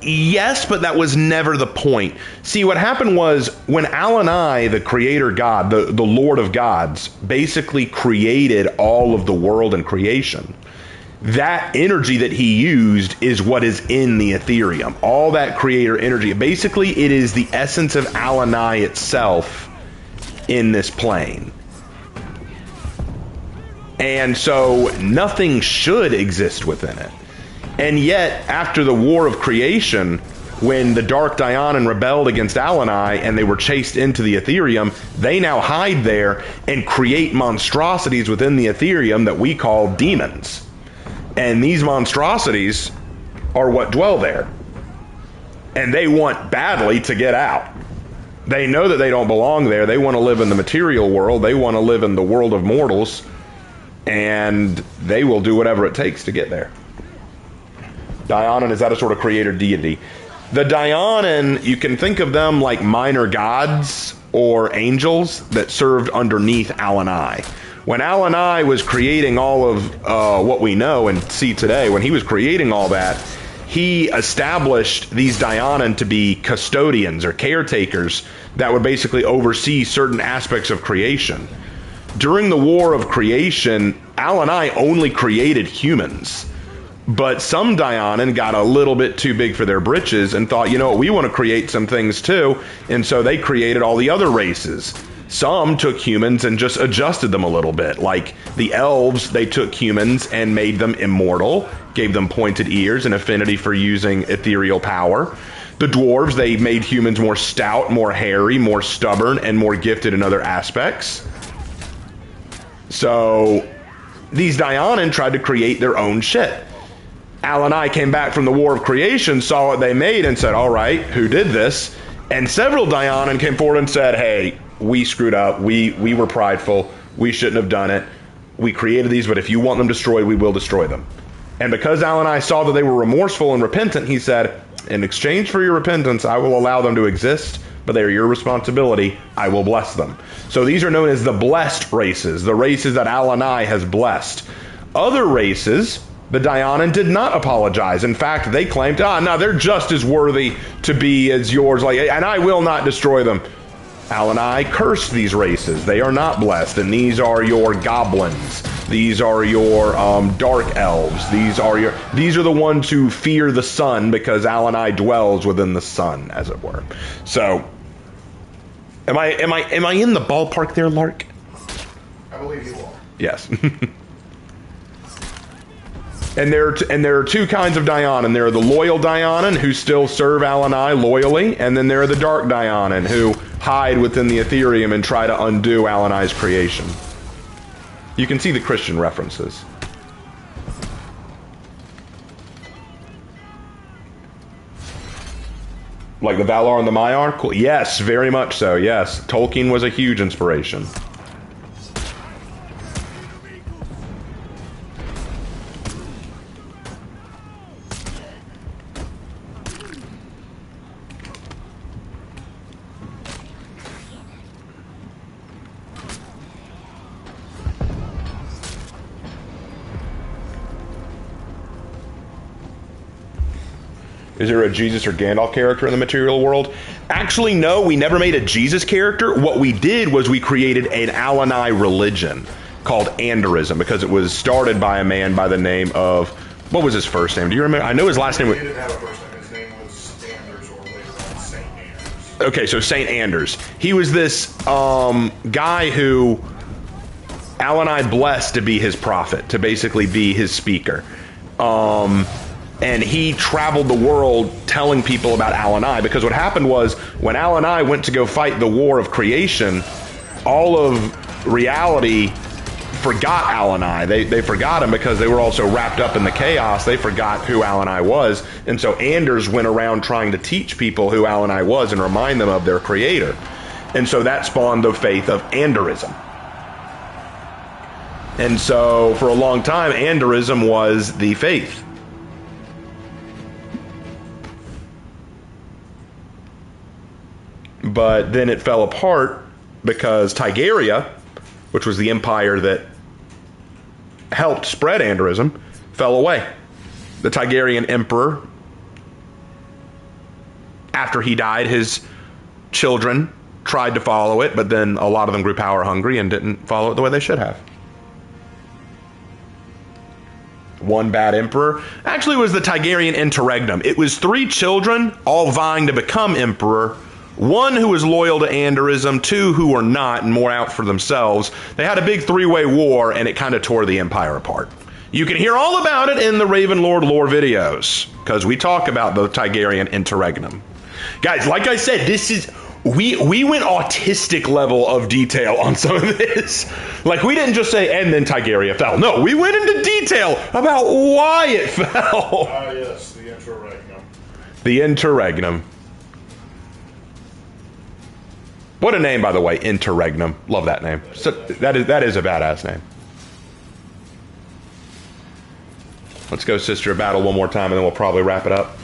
Yes, but that was never the point. See, what happened was when Alanai, the creator god, the Lord of gods, basically created all of the world and creation, that energy that he used is what is in the Ethereum. All that creator energy. Basically, it is the essence of Alanai itself in this plane. And so nothing should exist within it. And yet, after the War of Creation, when the Dark Dionin rebelled against Alanai and they were chased into the Ethereum, they now hide there and create monstrosities within the Ethereum that we call demons. And these monstrosities are what dwell there. And they want badly to get out. They know that they don't belong there. They want to live in the material world. They want to live in the world of mortals. And they will do whatever it takes to get there. Dionin, is that a sort of creator deity? The Dionin, you can think of them like minor gods or angels that served underneath Alanai. When Alanai was creating all of what we know and see today, when he was creating all that, he established these Dionin to be custodians or caretakers that would basically oversee certain aspects of creation. During the War of Creation, Al-Anai only created humans. But some Dionin got a little bit too big for their britches and thought, you know what, we want to create some things too. And so they created all the other races. Some took humans and just adjusted them a little bit. Like the elves, they took humans and made them immortal, gave them pointed ears and affinity for using ethereal power. The dwarves, they made humans more stout, more hairy, more stubborn, and more gifted in other aspects. So these Dionin tried to create their own shit. Al-Anai came back from the War of Creation, saw what they made, and said, all right, who did this? And several Dionin came forward and said, hey, we screwed up. We were prideful. We shouldn't have done it. We created these, but if you want them destroyed, we will destroy them. And because Al-Anai saw that they were remorseful and repentant, he said, in exchange for your repentance, I will allow them to exist, but they are your responsibility. I will bless them. So these are known as the blessed races, the races that Al-Anai has blessed. Other races, the Dionin did not apologize. In fact, they claimed, no, they're just as worthy to be as yours, and I will not destroy them. Al-Anai cursed these races. They are not blessed, and these are your goblins. These are your dark elves. These are the ones who fear the sun because Al-Anai dwells within the sun, as it were. So, am I in the ballpark there, Lark? I believe you are. Yes. And there are two kinds of Dionin. There are the loyal Dionin who still serve Al-Anai loyally, and then there are the dark Dionin who hide within the Ethereum and try to undo Al-Anai's creation. You can see the Christian references. Like the Valar and the Maiar? Cool. Yes, very much so, yes. Tolkien was a huge inspiration. Is there a Jesus or Gandalf character in the material world? Actually, no, we never made a Jesus character. What we did was we created an Al-Anai religion called Anderism because it was started by a man by the name of, what was his first name? Do you remember? I know his last name was... He didn't have a first name. His name was Anders, or later on Saint Anders. Okay, so Saint Anders. He was this guy who Al-Anai blessed to be his prophet, to basically be his speaker. And he traveled the world telling people about Al-Anai, because what happened was when Al-Anai went to go fight the War of Creation, all of reality forgot Al-Anai. They forgot him because they were also wrapped up in the chaos. They forgot who Al-Anai was. And so Anders went around trying to teach people who Al-Anai was and remind them of their creator. And so that spawned the faith of Anderism. And so for a long time, Anderism was the faith. But then it fell apart because Tigharia, which was the empire that helped spread Anderism, fell away. The Tigerian emperor, after he died, his children tried to follow it, but then a lot of them grew power hungry and didn't follow it the way they should have. One bad emperor actually was the Tigerian interregnum. It was 3 children all vying to become emperor. 1 who was loyal to Anderism, 2 who were not and more out for themselves. They had a big 3-way war, and it kind of tore the empire apart. You can hear all about it in the Ravenlord lore videos, because we talk about the Tigerian interregnum. Guys, like I said, we went autistic level of detail on some of this. Like, we didn't just say, and then Tigharia fell. No, we went into detail about why it fell. Yes, the interregnum. The interregnum. What a name, by the way, Interregnum. Love that name. So that is a badass name. Let's go Sister of Battle one more time, and then we'll probably wrap it up.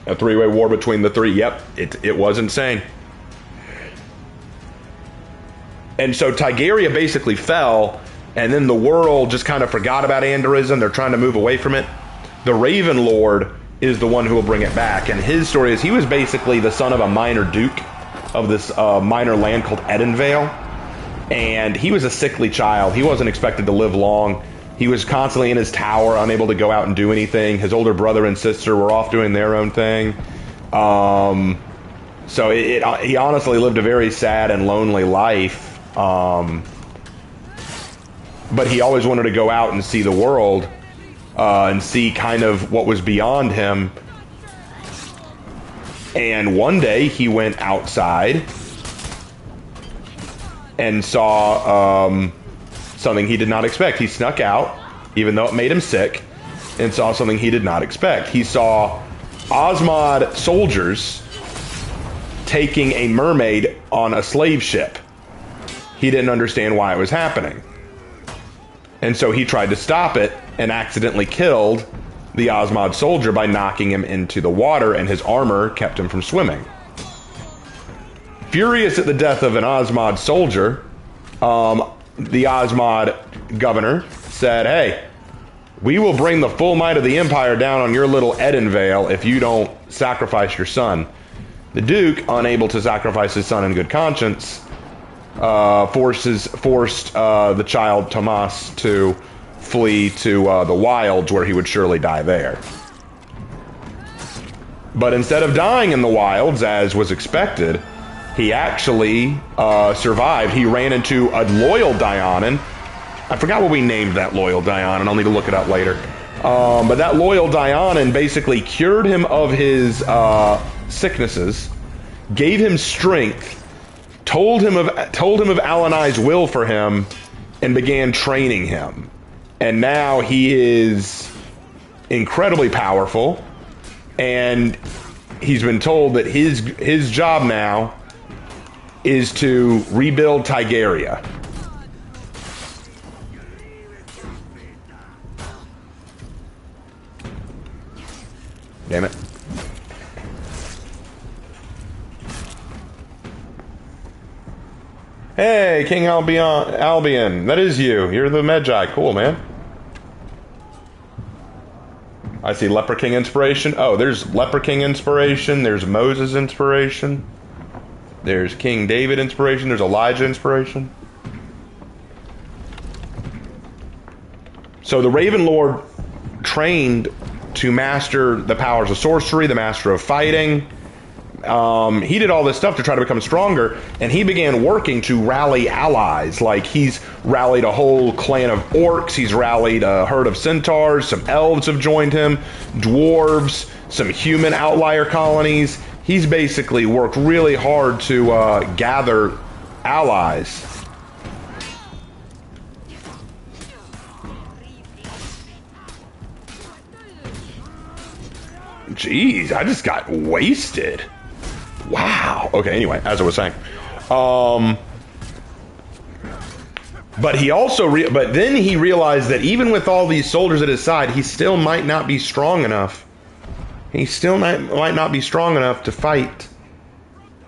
A 3-way war between the 3. Yep, it was insane. And so Tigeria basically fell, and then the world just kind of forgot about Andorisen. They're trying to move away from it. The Raven Lord is the one who will bring it back. And his story is he was basically the son of a minor duke of this minor land called Edenvale. And he was a sickly child. He wasn't expected to live long. He was constantly in his tower, unable to go out and do anything. His older brother and sister were off doing their own thing. So he honestly lived a very sad and lonely life. But he always wanted to go out and see the world and see kind of what was beyond him. And one day he went outside and saw something he did not expect. He snuck out, even though it made him sick, and saw something he did not expect. He saw Osmod soldiers taking a mermaid on a slave ship. He didn't understand why it was happening. And so he tried to stop it and accidentally killed the Osmod soldier by knocking him into the water, and his armor kept him from swimming. Furious at the death of an Osmod soldier, the Osmod governor said, hey, we will bring the full might of the Empire down on your little Edenvale if you don't sacrifice your son. The Duke, unable to sacrifice his son in good conscience, forced the child Tomas to flee to the wilds, where he would surely die there. But instead of dying in the wilds, as was expected, he actually survived. He ran into a loyal Dionin. I forgot what we named that loyal Dionin. I'll need to look it up later. But that loyal Dionin basically cured him of his sicknesses, gave him strength, told him of Alanai's will for him, and began training him. And now he is incredibly powerful, and he's been told that his job now is to rebuild Tigeria. Damn it. Hey, King Albion. That is you. You're the Magi. Cool, man. I see Leper King inspiration. Oh, there's Leper King inspiration. There's Moses inspiration. There's King David inspiration. There's Elijah inspiration. So the Raven Lord trained to master the powers of sorcery, the master of fighting. He did all this stuff to try to become stronger, and he began working to rally allies. Like, he's rallied a whole clan of orcs, he's rallied a herd of centaurs, some elves have joined him, dwarves, some human outlier colonies. He's basically worked really hard to gather allies. Jeez, I just got wasted. Wow. Okay, anyway, as I was saying. But he also, but then he realized that even with all these soldiers at his side, he still might not be strong enough. He still might not be strong enough to fight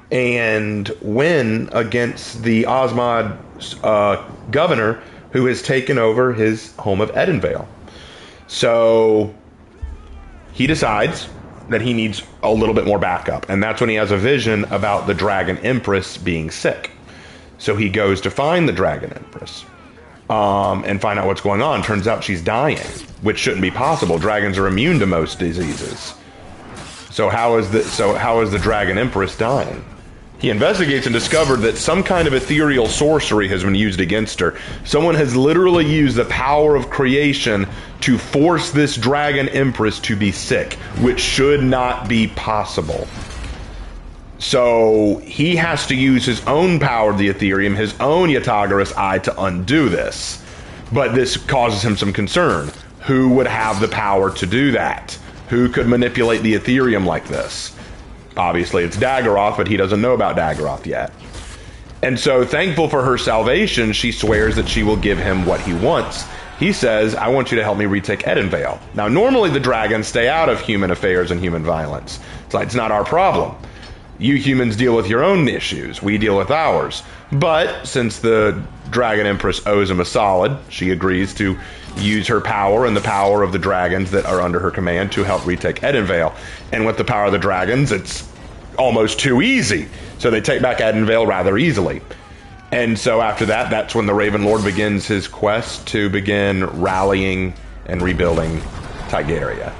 and win against the Osmod governor who has taken over his home of Edenvale. So he decides that he needs a little bit more backup, and that's when he has a vision about the Dragon Empress being sick. So he goes to find the Dragon Empress and find out what's going on. Turns out she's dying, which shouldn't be possible. Dragons are immune to most diseases. So how is the Dragon Empress dying? He investigates and discovered that some kind of ethereal sorcery has been used against her. Someone has literally used the power of creation to force this Dragon Empress to be sick, which should not be possible. So he has to use his own power of the Ethereum, his own Yatagara's Eye, to undo this. But this causes him some concern. Who would have the power to do that? Who could manipulate the Ethereum like this? Obviously, it's Daggeroth, but he doesn't know about Daggeroth yet. And so, thankful for her salvation, she swears that she will give him what he wants. He says, I want you to help me retake Edenvale. Now, normally the dragons stay out of human affairs and human violence. It's like, it's not our problem. You humans deal with your own issues. We deal with ours. But since the Dragon Empress owes him a solid, she agrees to use her power and the power of the dragons that are under her command to help retake Edenvale. And with the power of the dragons, it's almost too easy. So they take back Edenvale rather easily. And so after that, that's when the Raven Lord begins his quest to begin rallying and rebuilding Tigeria.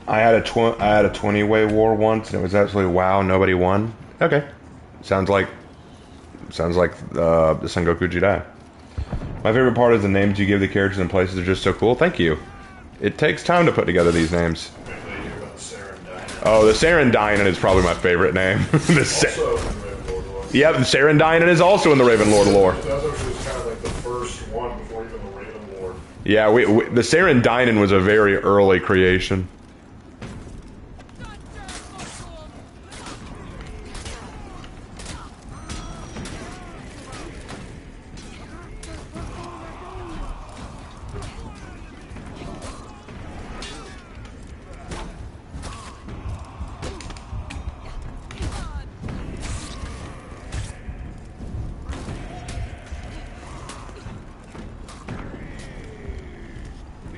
I had a 20-way war once, and it was absolutely wow. Nobody won. Okay, sounds like the Sengoku Jidai. My favorite part is the names you give the characters and places are just so cool. Thank you. It takes time to put together these names. Oh, the Sarendainen is probably my favorite name. Yeah, the Sarendainen is also in the Raven Lord lore. That was kind of like the first one before even the Raven Lord. Yeah, the Sarendainen was a very early creation.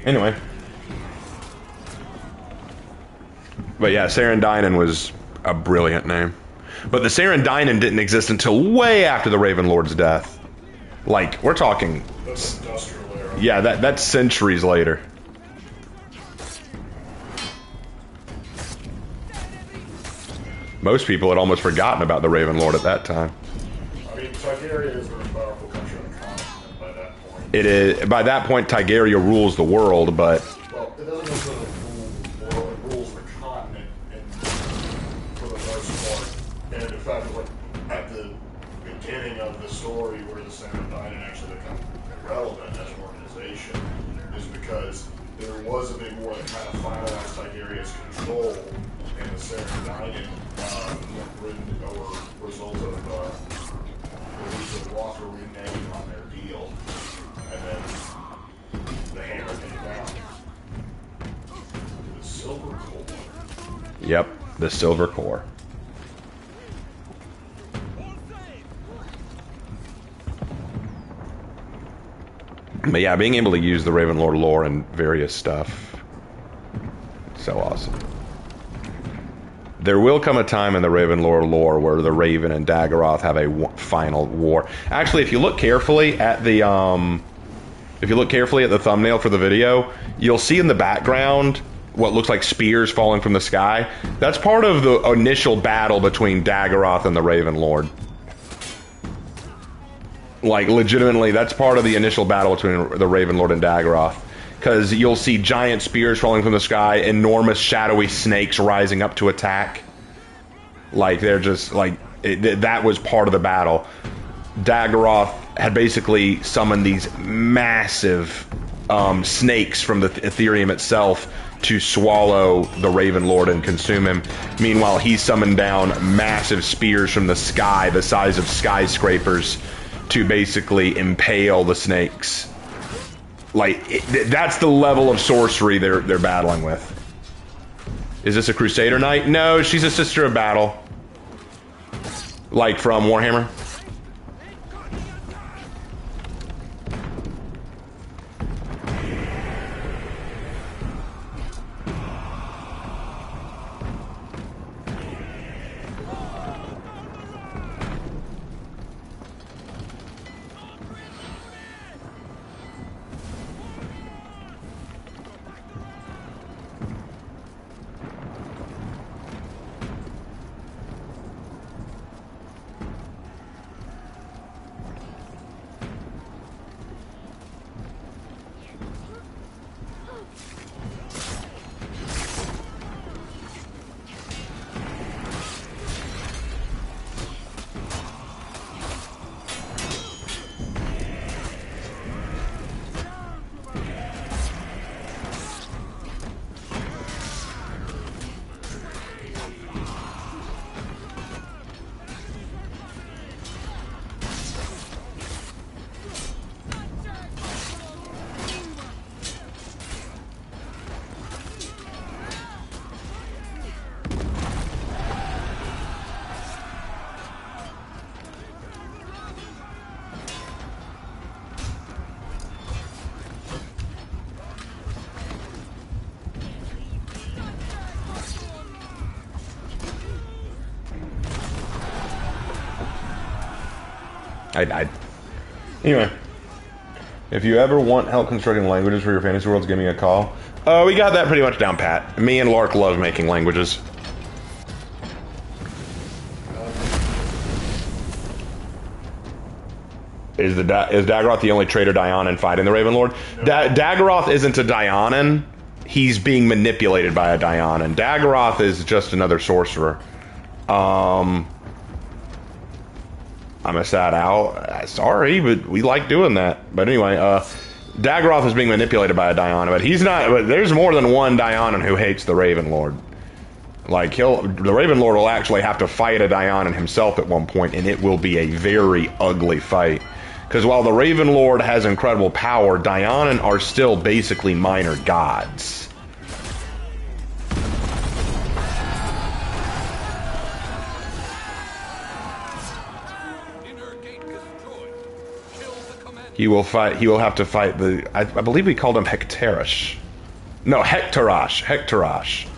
Anyway. But yeah, Sarendainen was a brilliant name. But the Sarendainen didn't exist until way after the Raven Lord's death. Like, we're talking... That's industrial era. Yeah, that's centuries later. Most people had almost forgotten about the Raven Lord at that time. I mean, Tigeria is the most powerful country on the continent by that point. It is, by that point, Tigeria rules the world, but... Well, it doesn't necessarily rule the world, it rules the continent for the most part. And in fact, like, at the beginning of the story where the Sarendainen actually become irrelevant as an organization is because there was a big war that kind of finalized Tigeria's control, and the Sarendainen were result of the Legion of Walker reneging on their deal, and then the hammer came down. The Silver Core. Yep, the Silver Core. But yeah, being able to use the Raven Lord lore and various stuff, so awesome. There will come a time in the Raven Lord lore where the Raven and Daggeroth have a final war. Actually, if you look carefully at the thumbnail for the video, you'll see in the background what looks like spears falling from the sky. That's part of the initial battle between Daggeroth and the Raven Lord. Like, legitimately, that's part of the initial battle between the Raven Lord and Daggeroth. Because you'll see giant spears falling from the sky, enormous shadowy snakes rising up to attack. Like, they're just, like, that was part of the battle. Daggeroth had basically summoned these massive snakes from the Ethereum itself to swallow the Raven Lord and consume him. Meanwhile, he summoned down massive spears from the sky, the size of skyscrapers, to basically impale the snakes. Like, that's the level of sorcery they're battling with. Is this a Crusader Knight? No, she's a Sister of Battle. Like from Warhammer. Anyway, if you ever want help constructing languages for your fantasy worlds, give me a call. We got that pretty much down pat. Me and Lark love making languages. Is Daggeroth the only traitor Dianan fighting the Ravenlord? No. Daggeroth isn't a Dianan. He's being manipulated by a Dianan. Daggeroth is just another sorcerer. I'm a sad owl. Sorry, but we like doing that. But anyway, Daggeroth is being manipulated by a Dianan, but he's not. But there's more than one Dianan who hates the Ravenlord. Like the Ravenlord will actually have to fight a Dianan himself at one point, and it will be a very ugly fight. Because while the Ravenlord has incredible power, Dianan are still basically minor gods. He will fight. He will have to fight the. I believe we called him Hectarash. No, Hectarash. Hectarash.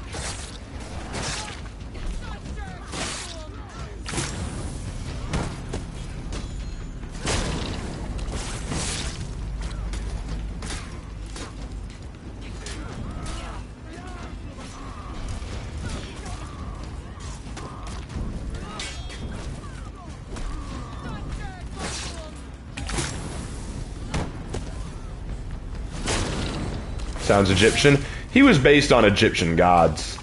Sounds Egyptian. He was based on Egyptian gods.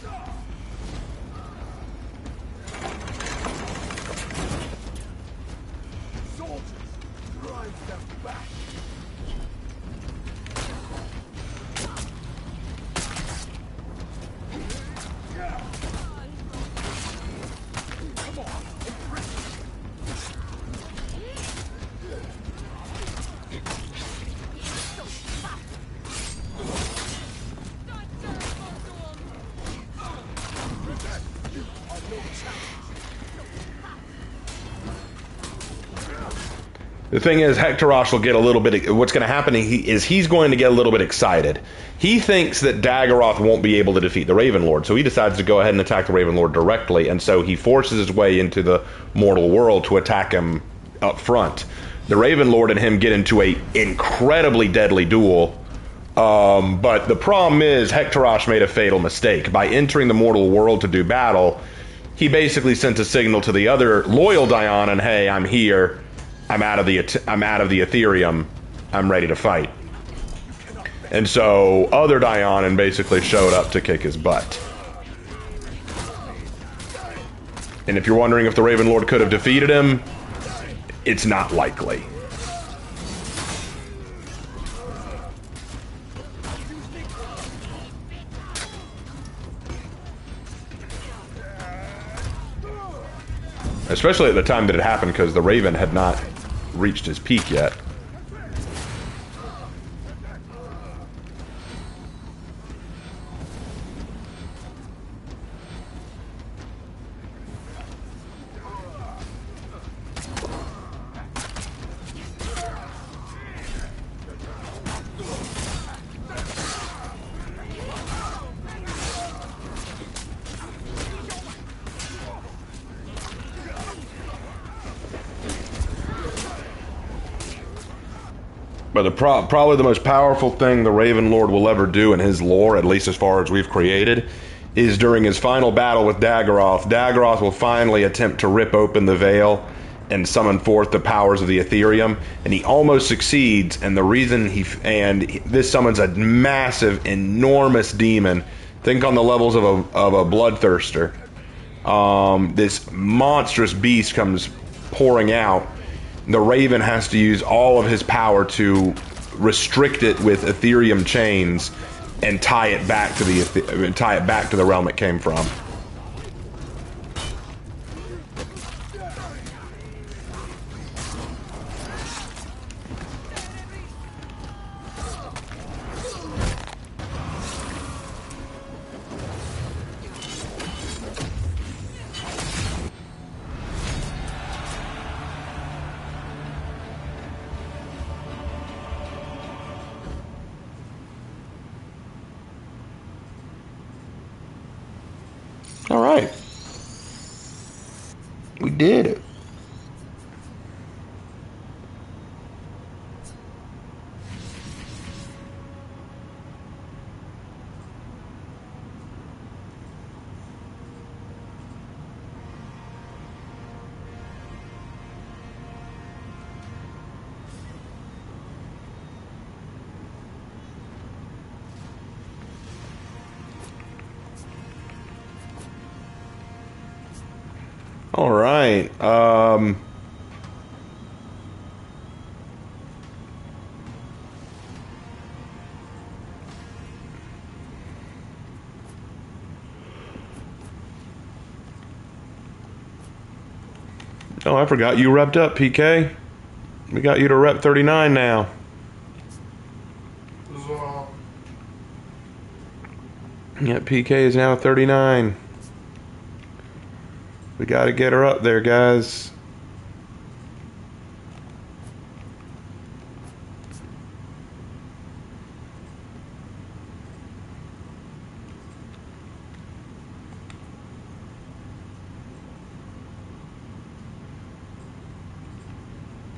The thing is, Hectarash will get a little bit. What's going to happen is he's going to get a little bit excited. He thinks that Daggeroth won't be able to defeat the Ravenlord, so he decides to go ahead and attack the Ravenlord directly, and so he forces his way into the mortal world to attack him up front. The Ravenlord and him get into a incredibly deadly duel, but the problem is Hectarash made a fatal mistake. By entering the mortal world to do battle, he basically sent a signal to the other loyal Dianan, hey, I'm here. I'm out of the Ethereum. I'm ready to fight. And so other Dianan basically showed up to kick his butt. And if you're wondering if the Ravenlord could have defeated him, it's not likely. Especially at the time that it happened, because the Raven had not reached his peak yet. But probably the most powerful thing the Ravenlord will ever do in his lore, at least as far as we've created, is during his final battle with Daggeroth. Daggeroth will finally attempt to rip open the veil and summon forth the powers of the Ethereum, and he almost succeeds. And the reason this summons a massive, enormous demon. Think on the levels of a bloodthirster. This monstrous beast comes pouring out. The Raven has to use all of his power to restrict it with Ethereum chains and tie it back to the realm it came from. All right. We did it. All right. Oh, I forgot you repped up, PK. We got you to rep 39 now. Yeah, PK is now 39. We got to get her up there, guys.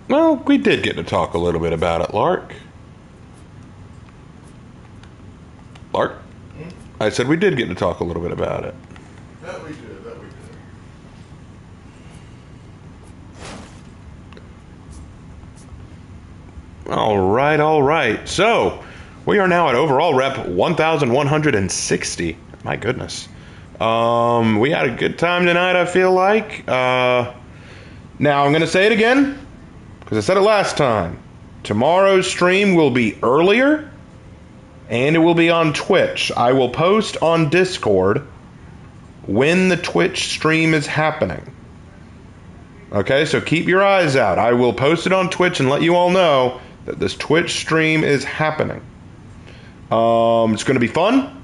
Well, we did get to talk a little bit about it, Lark. Lark? I said we did get to talk a little bit about it. That we did, that we did. All right, all right. So, we are now at overall rep 1,160. My goodness. We had a good time tonight, I feel like. Now, I'm going to say it again, because I said it last time. Tomorrow's stream will be earlier, and it will be on Twitch. I will post on Discord when the Twitch stream is happening. Okay, so keep your eyes out. I will post it on Twitch and let you all know that this Twitch stream is happening. It's going to be fun.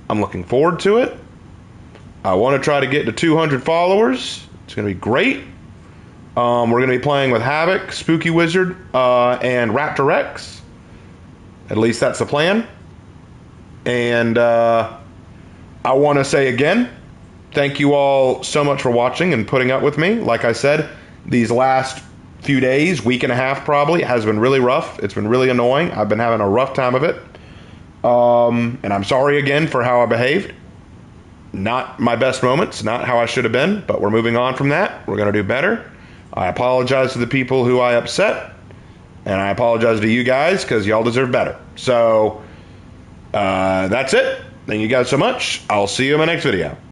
I'm looking forward to it. I want to try to get to 200 followers. It's going to be great. We're going to be playing with Havoc, Spooky Wizard, and Raptor Rex. At least that's the plan. And I want to say again, thank you all so much for watching and putting up with me. Like I said, these last few days, week and a half probably, has been really rough. It's been really annoying. I've been having a rough time of it. And I'm sorry again for how I behaved. Not my best moments, not how I should have been, but we're moving on from that. We're going to do better. I apologize to the people who I upset, and I apologize to you guys because y'all deserve better. So, that's it. Thank you guys so much. I'll see you in my next video.